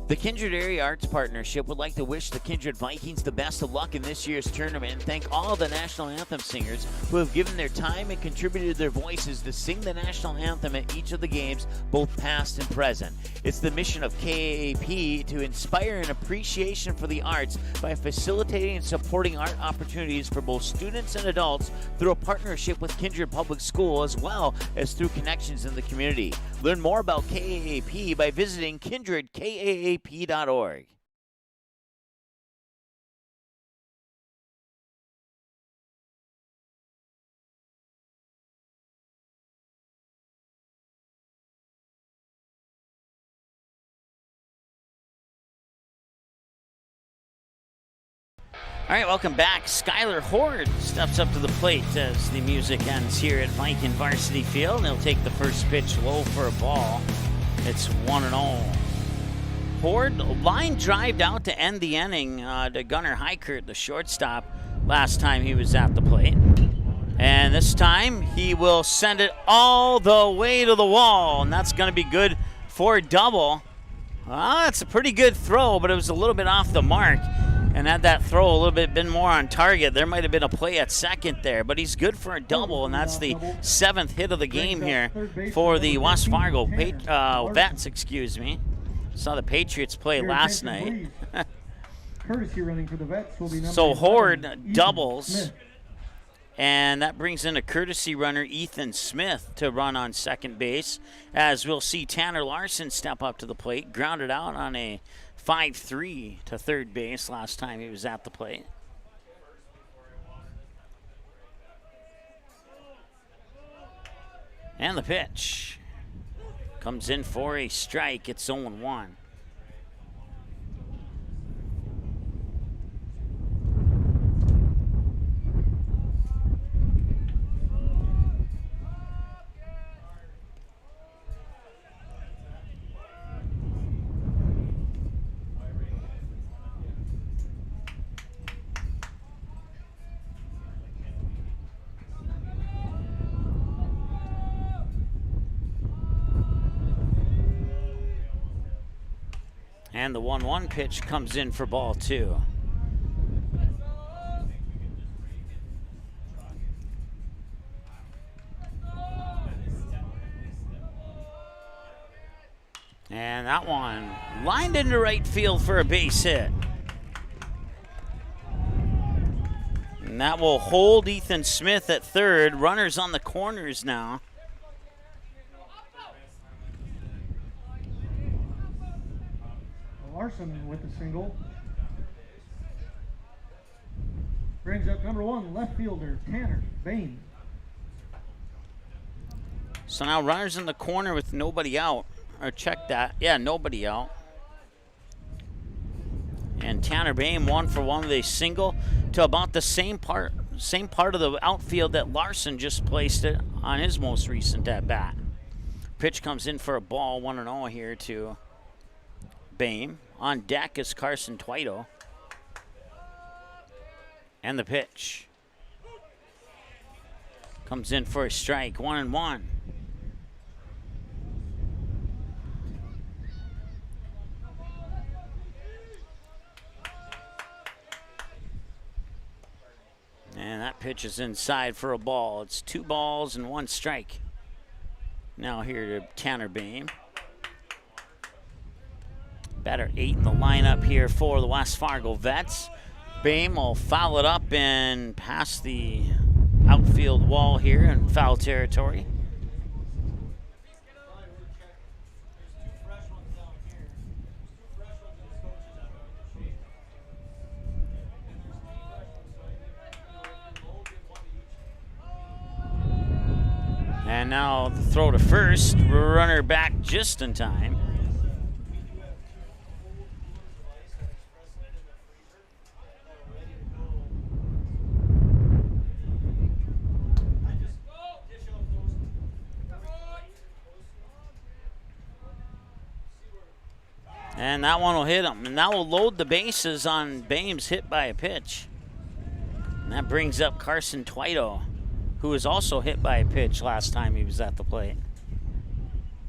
Speaker 10: The Kindred Area Arts Partnership would like to wish the Kindred Vikings the best of luck in this year's tournament and thank all the national anthem singers who have given their time and contributed their voices to sing the national anthem at each of the games, both past and present. It's the mission of KAAP to inspire an appreciation for the arts by facilitating and supporting art opportunities for both students and adults through a partnership with Kindred Public School as well as through connections in the community. Learn more about KAAP by visiting kindredkaap.org.
Speaker 2: All right, welcome back. Skylar Horde steps up to the plate as the music ends here at Viking Varsity Field. And he'll take the first pitch low for a ball. It's 1-0. Horde, line drived out to end the inning to Gunnar Heikert, the shortstop, last time he was at the plate. And this time he will send it all the way to the wall, and that's going to be good for a double. That's a pretty good throw, but it was a little bit off the mark. And had that throw a little bit been more on target, there might have been a play at second there. But he's good for a double, and that's the 7th hit of the game here for the West Fargo Vets, excuse me. Saw the Patriots play last night.
Speaker 3: Courtesy running for the Vets will be number
Speaker 2: So Horde
Speaker 3: 11,
Speaker 2: doubles,
Speaker 3: Smith.
Speaker 2: and that brings in a courtesy runner, Ethan Smith, to run on second base, as we'll see Tanner Larson step up to the plate, grounded out on a 5-3 to third base last time he was at the plate. And the pitch comes in for a strike. It's 0-1. And the 1-1 pitch comes in for ball 2. And that one lined into right field for a base hit. And that will hold Ethan Smith at third. Runners on the corners now.
Speaker 3: Larson with the single. brings up number 1, left fielder Tanner Bain.
Speaker 2: So now runners in the corner with nobody out. Or check that. Yeah, nobody out. And Tanner Bain 1 for 1 with a single to about the same part of the outfield that Larson just placed it on his most recent at bat. Pitch comes in for a ball, 1-0 here to Bain. On deck is Carson Twito. And the pitch comes in for a strike, 1-1. And that pitch is inside for a ball. It's 2 balls and 1 strike. Now here to Tanner Bain. Batter 8 in the lineup here for the West Fargo Vets. Bain will foul it up and pass the outfield wall here in foul territory. And now the throw to first, runner back just in time. And that one will hit him. And that will load the bases on Bain's hit by a pitch. And that brings up Carson Twito, who was also hit by a pitch last time he was at the plate.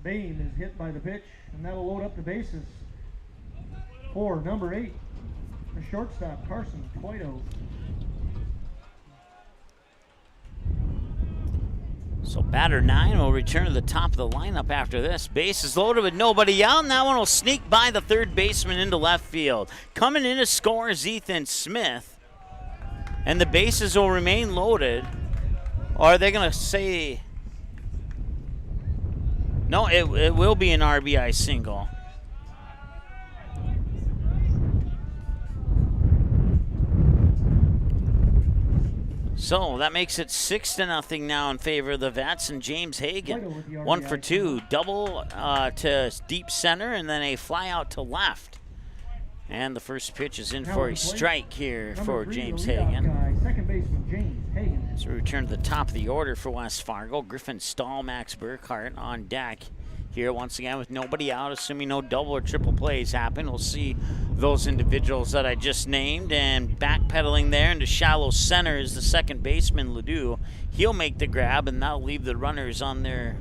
Speaker 3: Bain is hit by the pitch, and that'll load up the bases for number 8, the shortstop, Carson Twito.
Speaker 2: So batter 9 will return to the top of the lineup after this. Base is loaded with nobody out, and that one will sneak by the third baseman into left field. Coming in to score is Ethan Smith, and the bases will remain loaded. Or are they going to say... No, it will be an RBI single. So that makes it 6-0 now in favor of the Vets, and James Hagan 1 for 2, double to deep center and then a fly out to left. And the first pitch is in for a strike here for James Hagan.
Speaker 3: Second baseman James Hagan.
Speaker 2: So we return to the top of the order for West Fargo. Griffin Stahl, Max Burkhart on deck here once again with nobody out, assuming no double or triple plays happen. We'll see those individuals that I just named, and backpedaling there into shallow center is the second baseman, Ledoux. He'll make the grab, and that'll leave the runners on their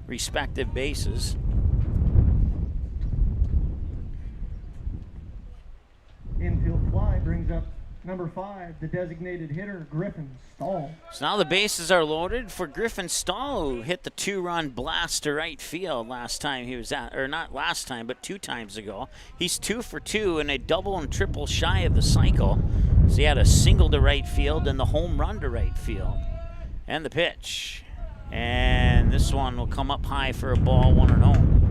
Speaker 2: respective bases.
Speaker 3: Infield fly brings up number 5, the designated hitter, Griffin Stahl.
Speaker 2: So now the bases are loaded for Griffin Stahl, who hit the 2-run blast to right field last time he was at, or not last time, but 2 times ago. He's 2 for 2 and a double and triple shy of the cycle. So he had a single to right field and the home run to right field. And the pitch. And this one will come up high for a ball, 1-0.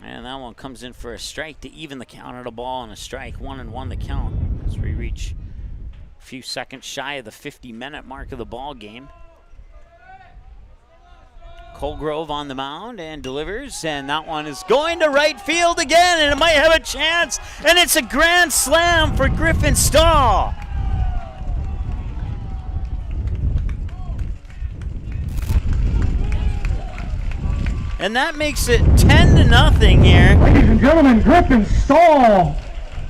Speaker 2: And that one comes in for a strike to even the count at a ball and a strike. 1-1 the count as we reach a few seconds shy of the 50-minute mark of the ball game. Colgrove on the mound and delivers, and that one is going to right field again, and it might have a chance, and it's a grand slam for Griffin Stahl. And that makes it 10-0 here.
Speaker 3: Ladies and gentlemen, Griffin Stahl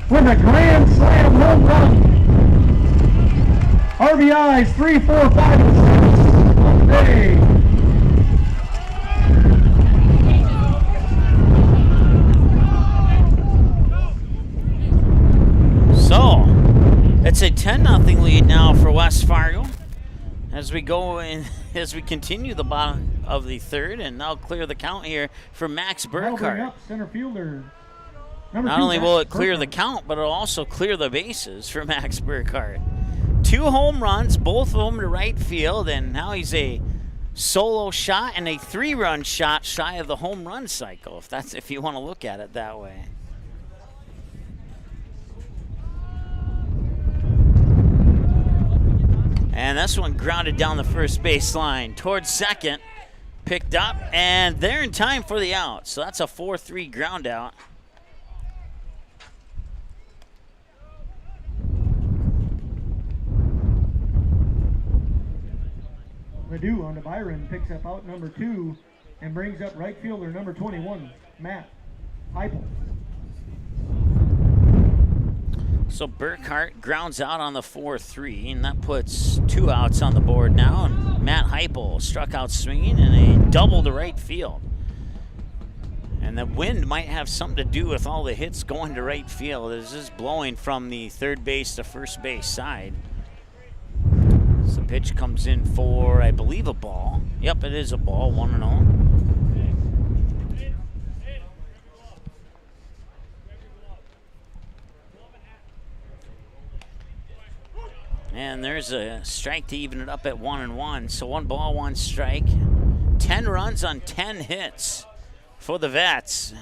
Speaker 3: with a grand slam home run. RBIs 3, 4, 5, and 6 on the day.
Speaker 2: So it's a 10-0 lead now for West Fargo as we go in, as we continue the bottom of the third, and now clear the count here for Max Burkhart.
Speaker 3: Center fielder.
Speaker 2: Not only will it clear the count, but it'll also clear the bases for Max Burkhart. 2 home runs, both of them to right field, and now he's a solo shot and a 3-run shot shy of the home run cycle, if you want to look at it that way. And this one grounded down the first baseline towards second, picked up, and they're in time for the out. So that's a 4-3 ground out.
Speaker 3: Ledoux on to Byron, picks up out number 2 and brings up right fielder number 21, Matt Heupel.
Speaker 2: So Burkhart grounds out on the 4-3, and that puts 2 outs on the board now. And Matt Heupel struck out swinging and a double to right field. And the wind might have something to do with all the hits going to right field. This is blowing from the third base to first base side. So the pitch comes in for, I believe, a ball. Yep, it is a ball, 1-0. And there's a strike to even it up at 1-1. So 1 ball, 1 strike. 10 runs on 10 hits for the Vets.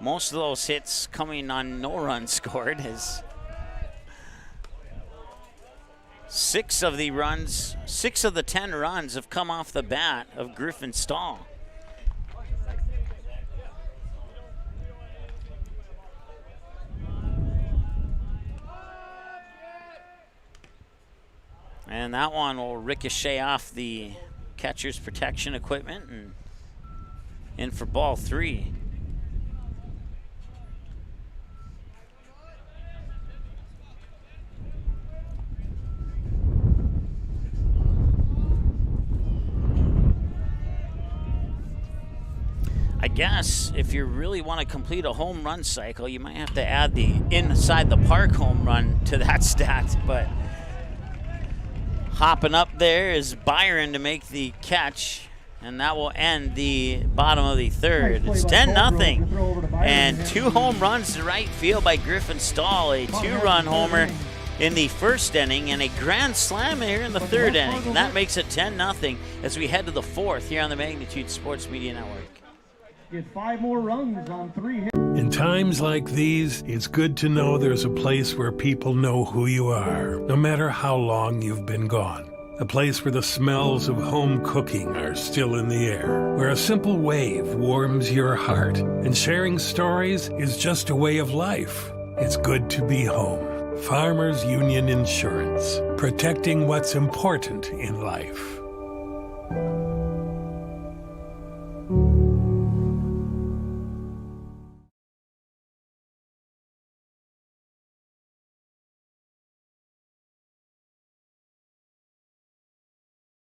Speaker 2: Most of those hits coming on no runs scored, as 6 of the 10 runs have come off the bat of Griffin Stahl. And that one will ricochet off the catcher's protection equipment and in for ball 3. I guess if you really want to complete a home run cycle, you might have to add the inside the park home run to that stat, but hopping up there is Byron to make the catch, and that will end the bottom of the third. It's 10-0, and 2 home runs to right field by Griffin Stahl, a 2-run homer in the first inning and a grand slam here in the third inning. And that makes it 10-0 as we head to the 4th here on the Magnitude Sports Media Network.
Speaker 3: Get 5 more runs on 3 hits.
Speaker 12: In times like these, it's good to know there's a place where people know who you are, no matter how long you've been gone. A place where the smells of home cooking are still in the air, where a simple wave warms your heart, and sharing stories is just a way of life. It's good to be home. Farmers Union Insurance, protecting what's important in life.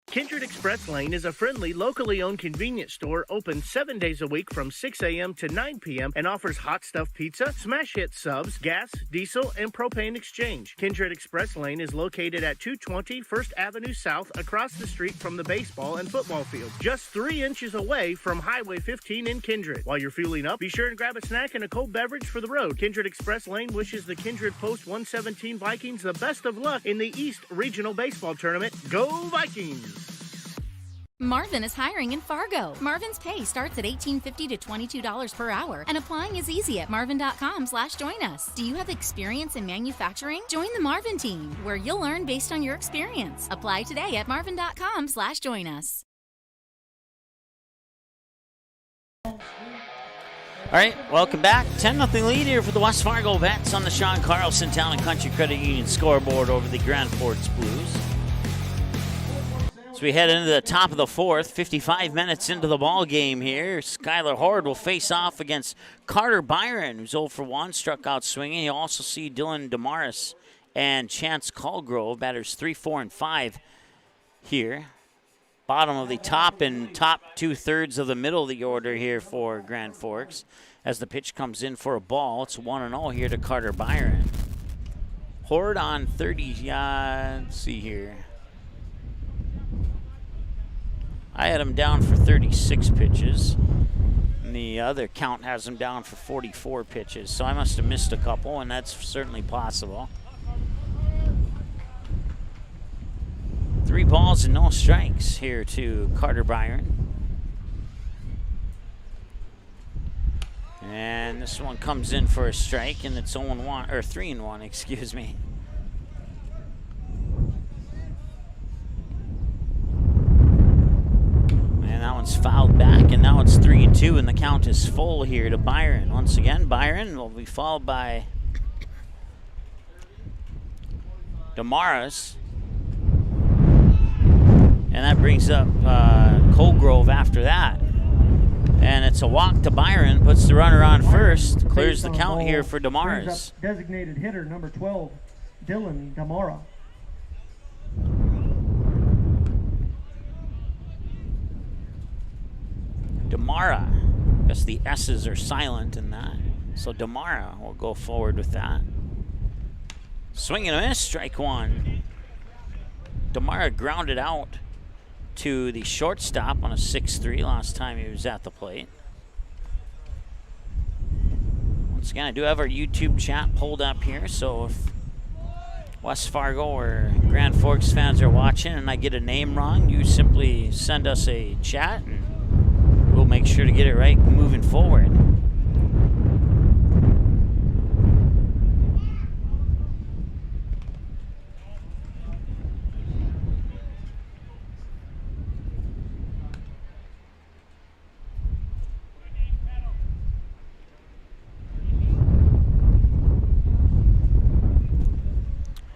Speaker 13: Kindred Express Lane is a friendly, locally owned convenience store open 7 days a week from 6 a.m. to 9 p.m. and offers hot stuff pizza, smash hit subs, gas, diesel, and propane exchange. Kindred Express Lane is located at 220 First Avenue South across the street from the baseball and football fields, just 3 inches away from Highway 15 in Kindred. While you're fueling up, be sure and grab a snack and a cold beverage for the road. Kindred Express Lane wishes the Kindred Post 117 Vikings the best of luck in the East Regional Baseball Tournament. Go Vikings!
Speaker 8: Marvin is hiring in Fargo. Marvin's pay starts at $18.50 to $22 per hour, and applying is easy at marvin.com/join us. Do you have experience in manufacturing? Join the Marvin team, where you'll learn based on your experience. Apply today at marvin.com/join us.
Speaker 2: All right, welcome back. 10-0 lead here for the West Fargo Vets on the Sean Carlson Town and Country Credit Union scoreboard over the Grand Forks Blues. We head into the top of the 4th, 55 minutes into the ball game here. Skylar Horde will face off against Carter Byron, who's 0 for 1, struck out swinging. You'll also see Dylan Damaris and Chance Colgrove, batters 3, 4, and 5 here. Bottom of the top and top 2/3 of the middle of the order here for Grand Forks. As the pitch comes in for a ball, it's 1-0 here to Carter Byron. Horde on 30, let's see here. I had him down for 36 pitches, and the other count has him down for 44 pitches, so I must have missed a couple, and that's certainly possible. 3 balls and no strikes here to Carter Byron. And this one comes in for a strike, and it's 0-1, or 3-1, excuse me. And that one's fouled back, and now it's 3-2, and the count is full here to Byron. Once again, Byron will be followed by Damaras. And that brings up Colgrove after that. And it's a walk to Byron, puts the runner on first, clears the count here for Damaras.
Speaker 3: Designated hitter number 12, Dylan Damara.
Speaker 2: Damara. I guess the S's are silent in that. So Damara will go forward with that. Swing and a miss, strike 1. Damara grounded out to the shortstop on a 6-3 last time he was at the plate. Once again, I do have our YouTube chat pulled up here, so if West Fargo or Grand Forks fans are watching and I get a name wrong, you simply send us a chat and we'll make sure to get it right moving forward.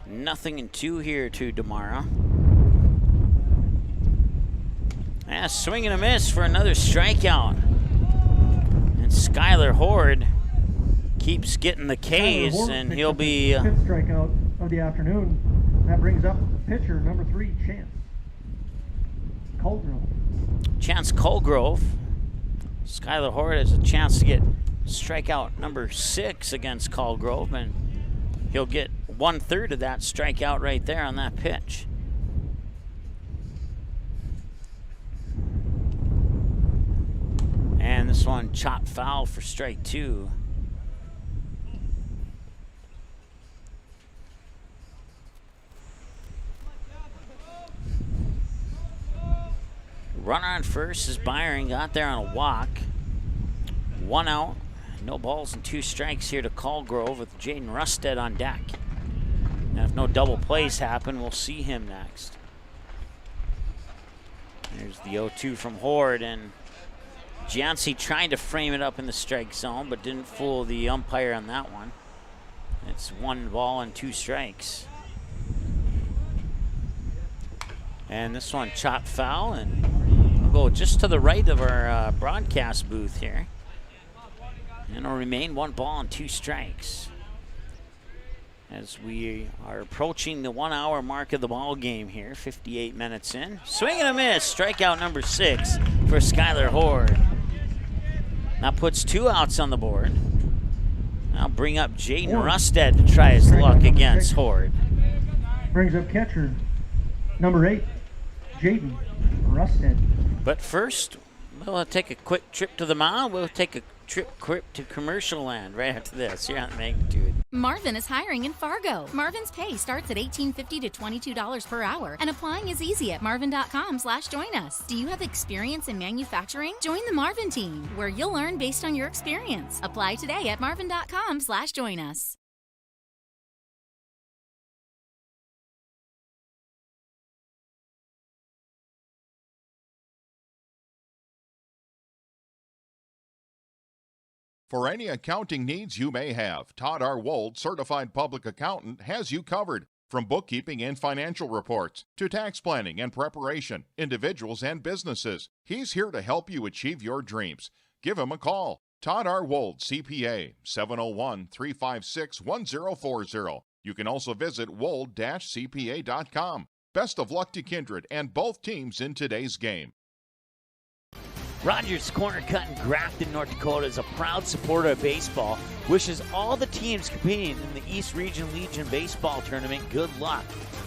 Speaker 2: Nothing in 2 here to Damara. Yeah, swing and a miss for another strikeout. And Skylar Horde keeps getting the K's, and he'll be...
Speaker 3: 5th strikeout of the afternoon. That brings up pitcher number 3, Chance Colgrove.
Speaker 2: Chance Colgrove. Skylar Horde has a chance to get strikeout number 6 against Colgrove, and he'll get 1/3 of that strikeout right there on that pitch. And this one chopped foul for strike 2. Runner on first as Byron got there on a walk. 1 out. No balls and 2 strikes here to Colgrove with Jaden Rusted on deck. And if no double plays happen, we'll see him next. There's the 0-2 from Horde, and Jancy trying to frame it up in the strike zone, but didn't fool the umpire on that one. It's 1 ball and 2 strikes. And this one chopped foul, and we'll go just to the right of our broadcast booth here. And it'll remain 1 ball and 2 strikes as we are approaching the 1 hour mark of the ball game here, 58 minutes in. Swing and a miss, strikeout number 6 for Skylar Horde. That puts 2 outs on the board. I'll bring up Jaden Rusted to try his luck against Horde.
Speaker 3: Brings up catcher number 8, Jaden Rusted.
Speaker 2: But first, we'll take a quick trip to the mound. We'll take a trip to commercial land right after this here on Magnitude.
Speaker 8: Marvin is hiring in Fargo. Marvin's pay starts at $18.50 to $22 per hour, and applying is easy at marvin.com/join us. Do you have experience in manufacturing? Join the Marvin team, where you'll learn based on your experience. Apply today at marvin.com/join us.
Speaker 4: For any accounting needs you may have, Todd R. Wold, Certified Public Accountant, has you covered. From bookkeeping and financial reports to tax planning and preparation, individuals and businesses, he's here to help you achieve your dreams. Give him a call. Todd R. Wold, CPA, 701-356-1040. You can also visit wold-cpa.com. Best of luck to Kindred and both teams in today's game.
Speaker 10: Rogers Corner Cut in Grafton, North Dakota is a proud supporter of baseball. Wishes all the teams competing in the East Region Legion Baseball Tournament good luck.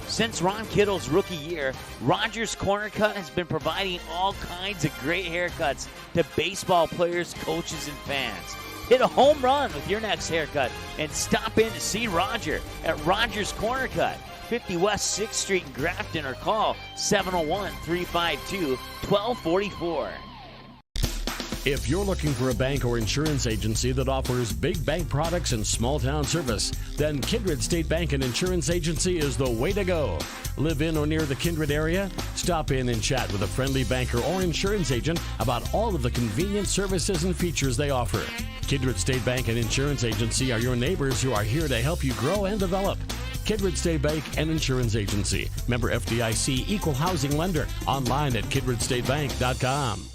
Speaker 10: Since Ron Kittle's rookie year, Rogers Corner Cut has been providing all kinds of great haircuts to baseball players, coaches, and fans. Hit a home run with your next haircut and stop in to see Roger at Rogers Corner Cut. 450 West 6th Street in Grafton, or call 701-352-1244.
Speaker 14: If you're looking for a bank or insurance agency that offers big bank products and small town service, then Kindred State Bank and Insurance Agency is the way to go. Live in or near the Kindred area? Stop in and chat with a friendly banker or insurance agent about all of the convenient services and features they offer. Kindred State Bank and Insurance Agency are your neighbors who are here to help you grow and develop. Kindred State Bank and Insurance Agency. Member FDIC, Equal Housing Lender. Online at KindredStateBank.com.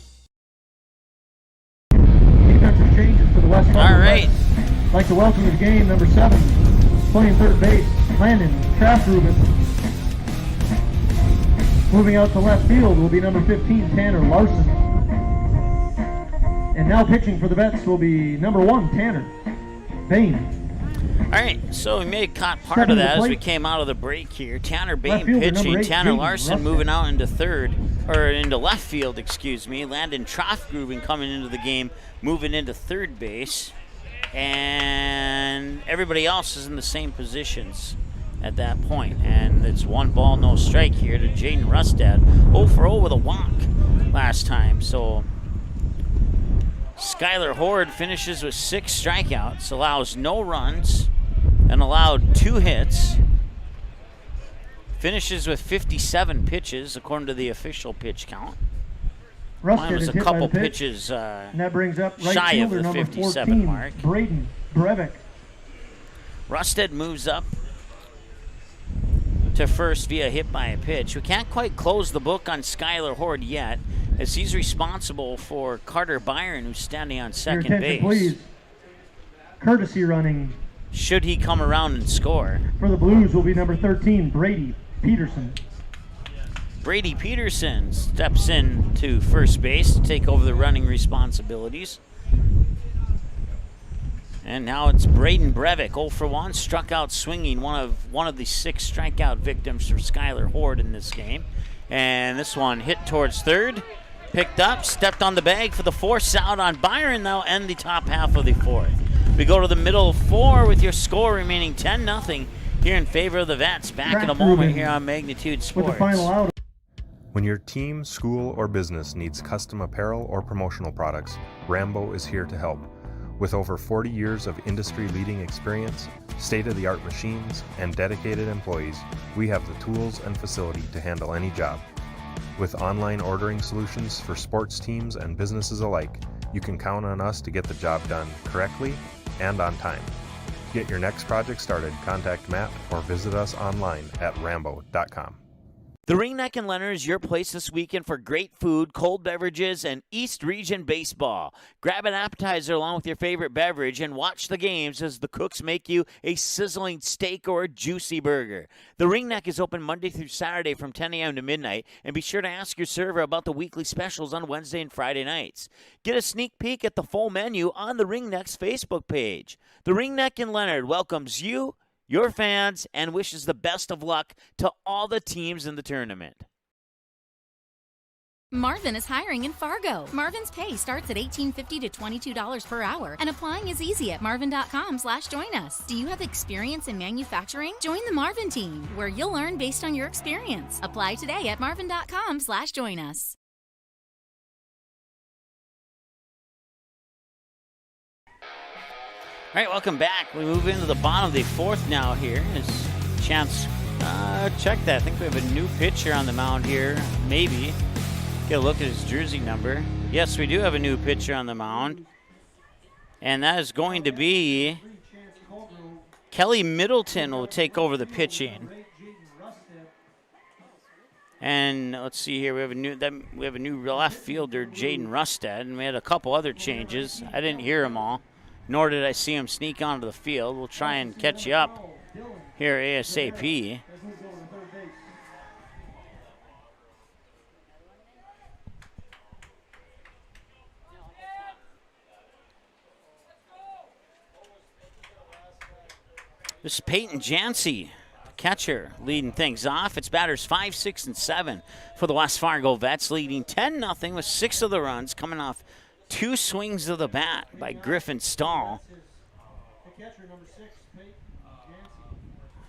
Speaker 3: Defensive changes for the West Fargo.
Speaker 2: All right.
Speaker 3: I'd like to welcome to the game number 7, playing third base, Landon Traff-Rubin. Moving out to left field will be number 15, Tanner Larson. And now pitching for the Vets will be number 1, Tanner Bain.
Speaker 2: All right, so we may have caught part of that as we came out of the break here. Tanner Bain pitching, Tanner Larson moving out into left field, excuse me. Landon Traff-Rubin coming into the game, moving into third base. And everybody else is in the same positions at that point. And it's 1 ball, no strike here to Jaden Rustad. 0 for 0 with a walk last time. So Skylar Horde finishes with 6 strikeouts, allows no runs, and allowed 2 hits. Finishes with 57 pitches, according to the official pitch count. Mine was a couple pitches
Speaker 3: and that brings up right
Speaker 2: shy of
Speaker 3: fielder
Speaker 2: the
Speaker 3: number
Speaker 2: 57
Speaker 3: 14,
Speaker 2: mark.
Speaker 3: Braden Breivik.
Speaker 2: Rusted moves up to first via hit by a pitch. We can't quite close the book on Skylar Horde yet, as he's responsible for Carter Byron, who's standing on second
Speaker 3: Your
Speaker 2: base.
Speaker 3: attention, please. Courtesy running.
Speaker 2: Should he come around and score?
Speaker 3: For the Blues will be number 13, Brady Peterson.
Speaker 2: Brady Peterson steps in to first base to take over the running responsibilities. And now it's Braden Breivik, 0 for 1, struck out swinging, one of the 6 strikeout victims for Skylar Horde in this game. And this one hit towards third, picked up, stepped on the bag for the force out on Byron. They'll end the top half of the 4th. We go to the middle of 4 with your score remaining 10-0 here in favor of the Vets. Back in a moment here on Magnitude Sports.
Speaker 3: With the final out.
Speaker 15: When your team, school, or business needs custom apparel or promotional products, Rambo is here to help. With over 40 years of industry-leading experience, state-of-the-art machines, and dedicated employees, we have the tools and facility to handle any job. With online ordering solutions for sports teams and businesses alike, you can count on us to get the job done correctly and on time. To get your next project started, contact Matt or visit us online at rambo.com.
Speaker 10: The Ringneck and Leonard is your place this weekend for great food, cold beverages, and East Region baseball. Grab an appetizer along with your favorite beverage and watch the games as the cooks make you a sizzling steak or a juicy burger. The Ringneck is open Monday through Saturday from 10 a.m. to midnight, and be sure to ask your server about the weekly specials on Wednesday and Friday nights. Get a sneak peek at the full menu on the Ringneck's Facebook page. The Ringneck and Leonard welcomes you, your fans, and wishes the best of luck to all the teams in the tournament.
Speaker 8: Marvin is hiring in Fargo. Marvin's pay starts at $18.50 to $22 per hour, and applying is easy at marvin.com/join us. Do you have experience in manufacturing? Join the Marvin team, where you'll learn based on your experience. Apply today at marvin.com/join us.
Speaker 2: All right, welcome back. We move into the bottom of the 4th now here. As Chance, check that. I think we have a new pitcher on the mound here. Maybe. Get a look at his jersey number. Yes, we do have a new pitcher on the mound. And that is going to be Kelly Middleton will take over the pitching. And let's see here. We have a new left fielder, Jaden Rustad, and we had a couple other changes. I didn't hear them all, nor did I see him sneak onto the field. We'll try and catch you up here ASAP. This is Peyton Jancy, the catcher, leading things off. It's batters 5, 6, and 7 for the West Fargo Vets, leading 10-0 with 6 of the runs coming off 2 swings of the bat by Griffin Stahl.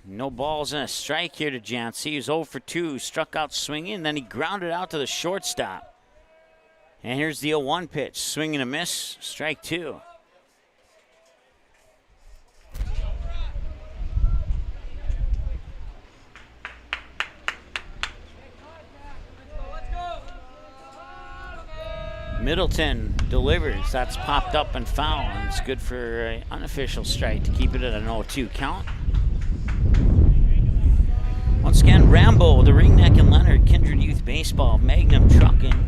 Speaker 2: No balls and a strike here to Jancy. He was 0 for 2, struck out swinging, and then he grounded out to the shortstop. And here's the 0-1 pitch. Swing and a miss, strike 2. Middleton delivers. That's popped up and foul. And it's good for an unofficial strike to keep it at an 0-2 count. Once again, Rambo, the Ringneck and Leonard, Kindred Youth Baseball, Magnum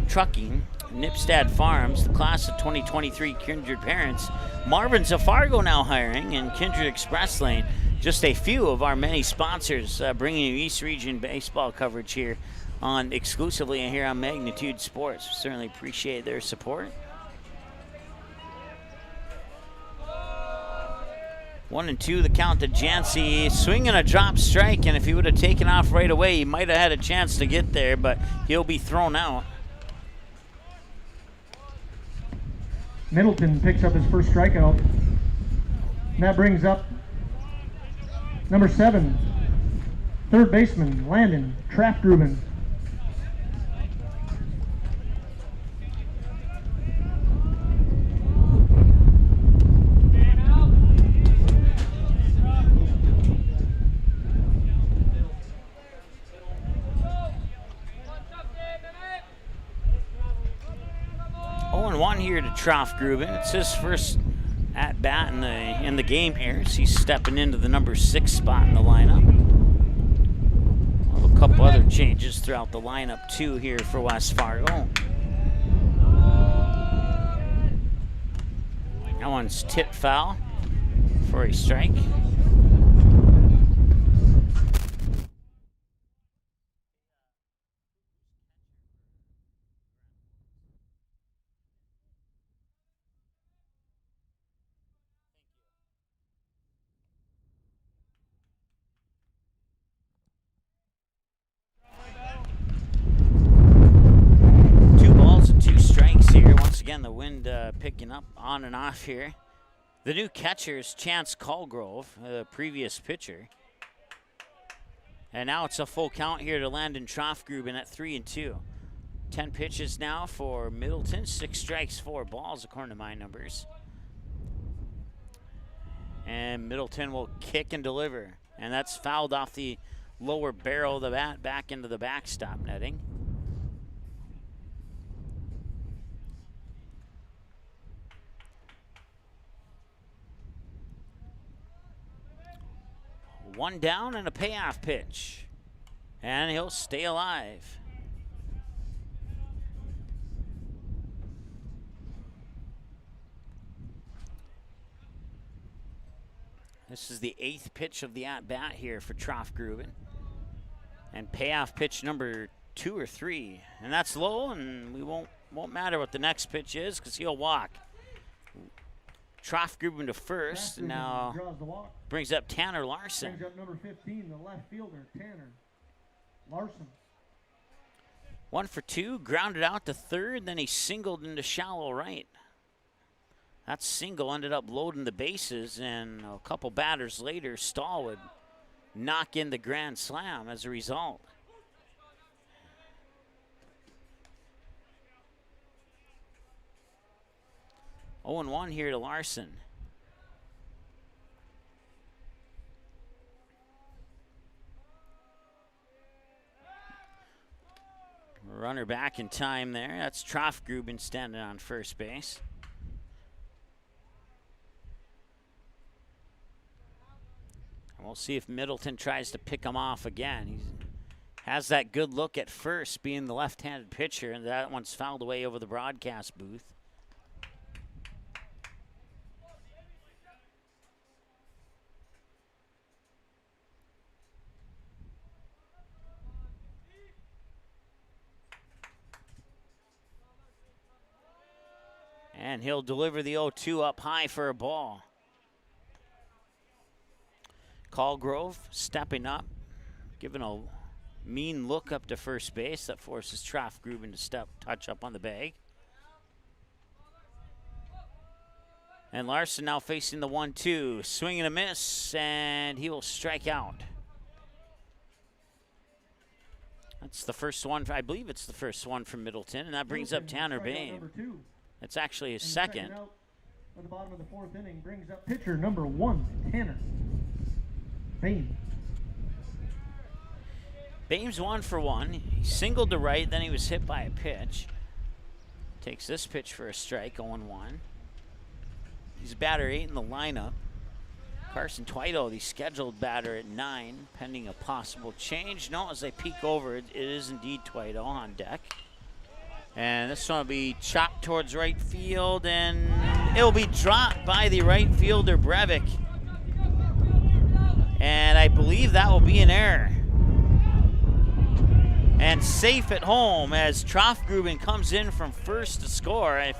Speaker 2: Trucking, Nipstad Farms, the class of 2023 Kindred parents, Marvin's of Fargo now hiring, and Kindred Express Lane. Just a few of our many sponsors bringing you East Region baseball coverage here on exclusively here on Magnitude Sports. Certainly appreciate their support. 1-2 the count to Jancy. Swinging a drop strike, and if he would have taken off right away, he might have had a chance to get there, but he'll be thrown out.
Speaker 3: Middleton picks up his first strikeout. And that brings up number 7, third baseman Landon Traftgruben.
Speaker 2: One here to Traftgruben. It's his first at bat in the game here. So he's stepping into the number 6 spot in the lineup. We'll have a couple other changes throughout the lineup too here for West Fargo. That one's tip foul for a strike. Again, the wind picking up on and off here. The new catcher is Chance Colgrove, the previous pitcher. And now it's a full count here to Landon Traftgruben at 3-2. 10 pitches now for Middleton, 6 strikes, 4 balls according to my numbers. And Middleton will kick and deliver. And that's fouled off the lower barrel of the bat back into the backstop netting. One down and a payoff pitch. And he'll stay alive. This is the 8th pitch of the at-bat here for Traftgruben. And payoff pitch number 2 or 3. And that's low, and we won't matter what the next pitch is because he'll walk. Traftgruben to first, and now brings up Tanner Larson.
Speaker 3: Brings up number 15, the left fielder, Tanner Larson.
Speaker 2: 1 for 2, grounded out to third, then he singled into shallow right. That single ended up loading the bases, and a couple batters later, Stahl would knock in the grand slam as a result. Oh, 0-1 here to Larson. Runner back in time there. That's Traftgruben standing on first base. And we'll see if Middleton tries to pick him off again. He has that good look at first, being the left-handed pitcher, and that one's fouled away over the broadcast booth. And he'll deliver the 0-2 up high for a ball. Colgrove stepping up, giving a mean look up to first base. That forces Traftgruben to touch up on the bag. And Larson now facing the 1-2. Swing and a miss, and he will strike out. That's the first one. I believe it's the first one from Middleton, and that brings up Tanner Bain. It's actually his second.
Speaker 3: Out at the bottom of the 4th inning brings up pitcher number 1, Tanner Bain.
Speaker 2: Bain's 1 for 1. He singled to right, then he was hit by a pitch. Takes this pitch for a strike, 0-1. He's batter 8 in the lineup. Carson Twito, the scheduled batter at 9, pending a possible change. No, as I peek over, it is indeed Twito on deck. And this one will be chopped towards right field, and it'll be dropped by the right fielder, Brevik. And I believe that will be an error. And safe at home as Troffgruben comes in from first to score. I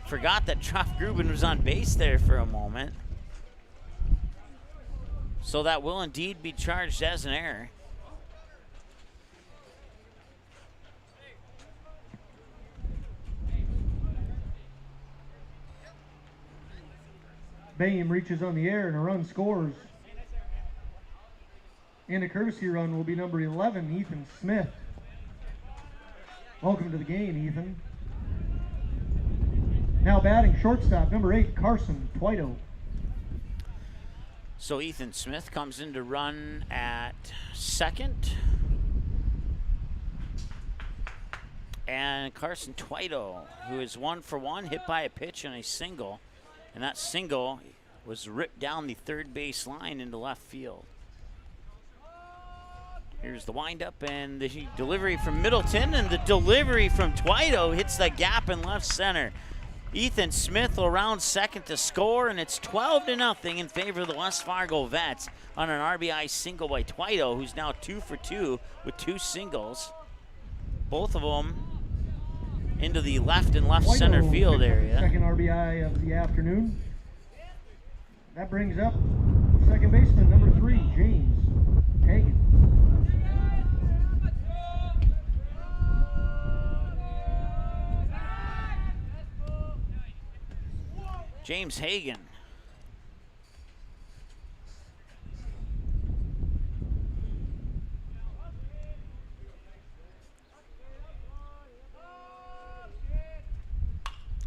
Speaker 2: forgot that Troffgruben was on base there for a moment. So that will indeed be charged as an error.
Speaker 3: Bain reaches on the air and a run scores. And a courtesy run will be number 11, Ethan Smith. Welcome to the game, Ethan. Now batting shortstop, number 8, Carson Twito.
Speaker 2: So Ethan Smith comes in to run at second. And Carson Twito, who is 1 for 1, hit by a pitch and a single. And that single was ripped down the third base line into left field. Here's the windup and the delivery from Middleton, and the delivery from Twito hits the gap in left center. Ethan Smith will round second to score, and it's 12-0 in favor of the West Fargo Vets on an RBI single by Twito, who's now 2 for 2 with 2 singles. Both of them into the left and left center field area.
Speaker 3: Second RBI of the afternoon. That brings up second baseman number 3, James Hagan.
Speaker 2: James Hagan.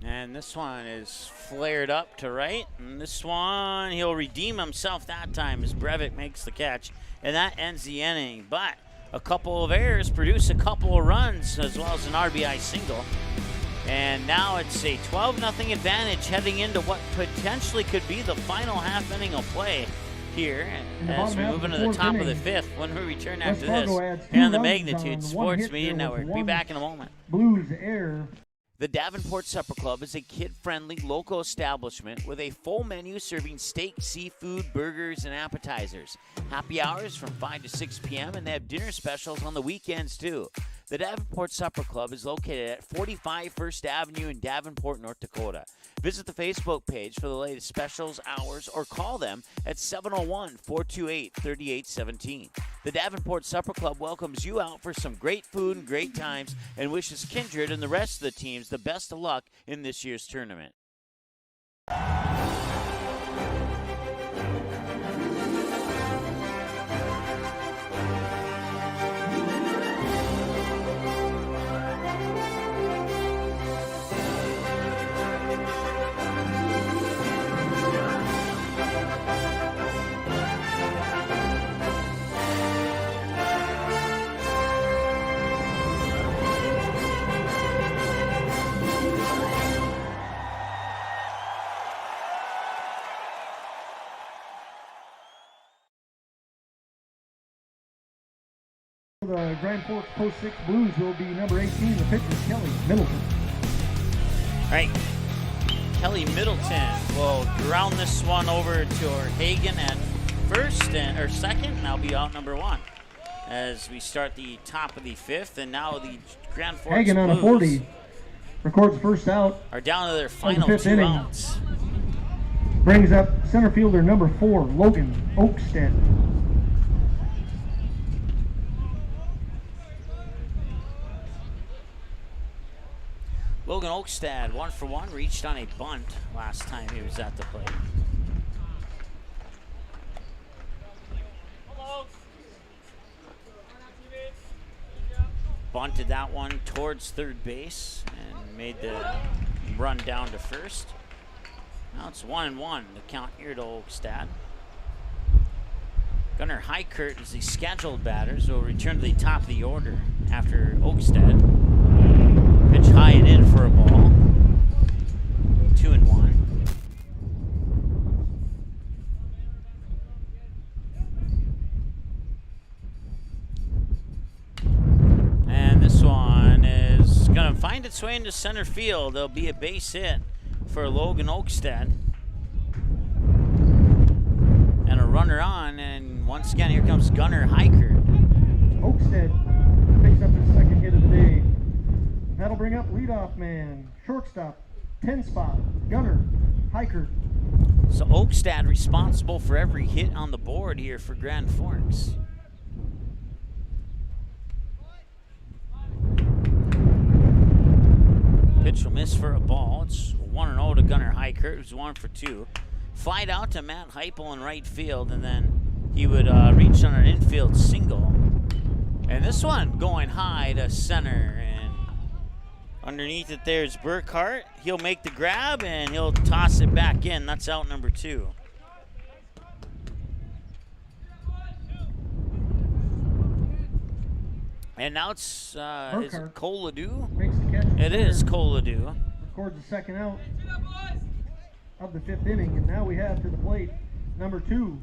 Speaker 2: And this one is flared up to right. And this one, he'll redeem himself that time as Brevik makes the catch. And that ends the inning. But a couple of errors produce a couple of runs as well as an RBI single. And now it's a 12-0 advantage heading into what potentially could be the final half inning of play here as we move into the top of the 5th when we return after this here on the Magnitude Sports Media Network. Be back in a moment.
Speaker 3: Blues air.
Speaker 10: The Davenport Supper Club is a kid-friendly local establishment with a full menu serving steak, seafood, burgers, and appetizers. Happy hours from 5 to 6 p.m., and they have dinner specials on the weekends, too. The Davenport Supper Club is located at 45 First Avenue in Davenport, North Dakota. Visit the Facebook page for the latest specials, hours, or call them at 701-428-3817. The Davenport Supper Club welcomes you out for some great food and great times and wishes Kindred and the rest of the teams the best of luck in this year's tournament.
Speaker 3: The Grand Forks Post 6 Blues will be number 18, the pitcher, Kelly Middleton.
Speaker 2: All right, Kelly Middleton will ground this one over to Hagan at first or second, and that'll be out number 1 as we start the top of the 5th. And now the Grand Forks
Speaker 3: Hagan on a 40 records first out.
Speaker 2: Are down to their final 2 outs.
Speaker 3: Brings up center fielder number 4, Logan Oakstead.
Speaker 2: Logan Oakstad, 1 for 1, reached on a bunt last time he was at the plate. bunted that one towards third base and made the run down to first. Now it's 1-1, the count here to Oakstad. Gunnar Heikert is the scheduled batter, so will return to the top of the order after Oakstad. Pitch high and in for a ball. 2-1. And this one is going to find its way into center field. There'll be a base hit for Logan Oakstad. And a runner on, and once again, here comes Gunnar Heikert.
Speaker 3: Oakstad picks up his second hit of the day. That'll bring up leadoff man, shortstop, 10 spot, Gunnar Heikert.
Speaker 2: So Oakstad responsible for every hit on the board here for Grand Forks. Pitch will miss for a ball. It's 1-0 to Gunnar Heikert, who's 1 for 2. Flied out to Matt Heipel in right field, and then he would reach on an infield single. And this one going high to center, and underneath it there's Burkhart. He'll make the grab, and he'll toss it back in. That's out number 2. And now it's, is it Cole Ledoux?
Speaker 3: Makes the catch.
Speaker 2: It is Cole Ledoux.
Speaker 3: Records the second out of the 5th inning, and now we have to the plate number 2,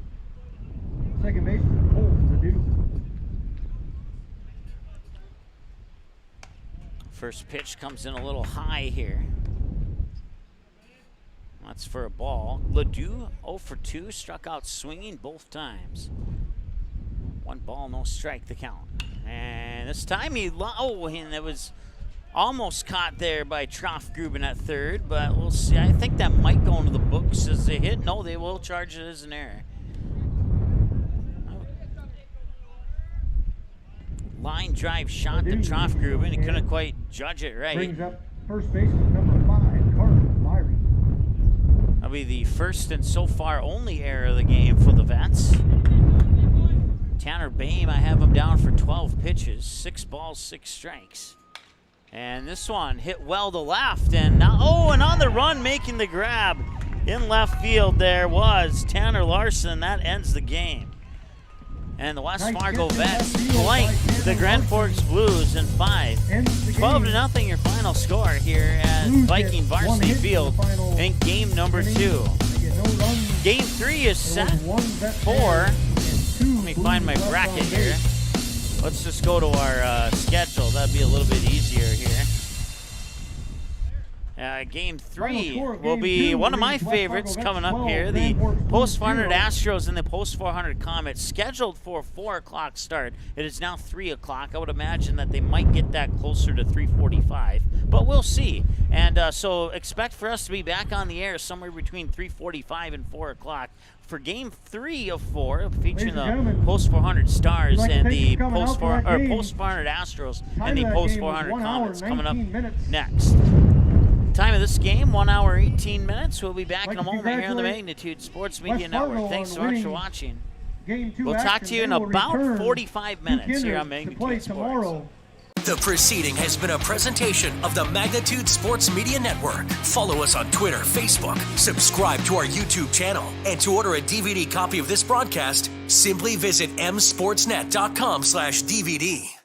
Speaker 3: second baseman Cole Ledoux.
Speaker 2: First pitch comes in a little high here. That's for a ball. Ledoux 0 for 2, struck out swinging both times. 1 ball, no strike, the count. And this time and it was almost caught there by Troffgruben at third, but we'll see. I think that might go into the books as a hit. No, they will charge it as an error. Line drive shot to Troffgruben. He couldn't quite judge it right.
Speaker 3: Brings up first baseman number 5, Carter Byron.
Speaker 2: That'll be the first and so far only error of the game for the Vets. Tanner Boehm, I have him down for 12 pitches, 6 balls, 6 strikes. And this one hit well to left, and now, and on the run making the grab in left field there was Tanner Larson. That ends the game. And the West Fargo Vets blank the Grand Forks Blues in 5. 12-0 your final score here at Viking Varsity Field in game number 2. Game 3 is set for, let me find my bracket here. Let's just go to our schedule. That'd be a little bit easier here. Game 3 will be one of my favorites coming up here. The Post 400 Astros and the Post 400 Comets, scheduled for a 4 o'clock start. It is now 3 o'clock. I would imagine that they might get that closer to 3:45, but we'll see. And so expect for us to be back on the air somewhere between 3:45 and 4 o'clock for Game 3 of 4, featuring the Post 400 Stars and the Post 400 Astros and the Post 400 Comets coming up next. Time of this game, 1 hour, 18 minutes. We'll be back in a moment here on the Magnitude Sports Media Network. Thanks so much for watching. We'll talk to you in about 45 minutes here on Magnitude Sports.
Speaker 1: The proceeding has been a presentation of the Magnitude Sports Media Network. Follow us on Twitter, Facebook, subscribe to our YouTube channel, and to order a DVD copy of this broadcast, simply visit msportsnet.com/DVD.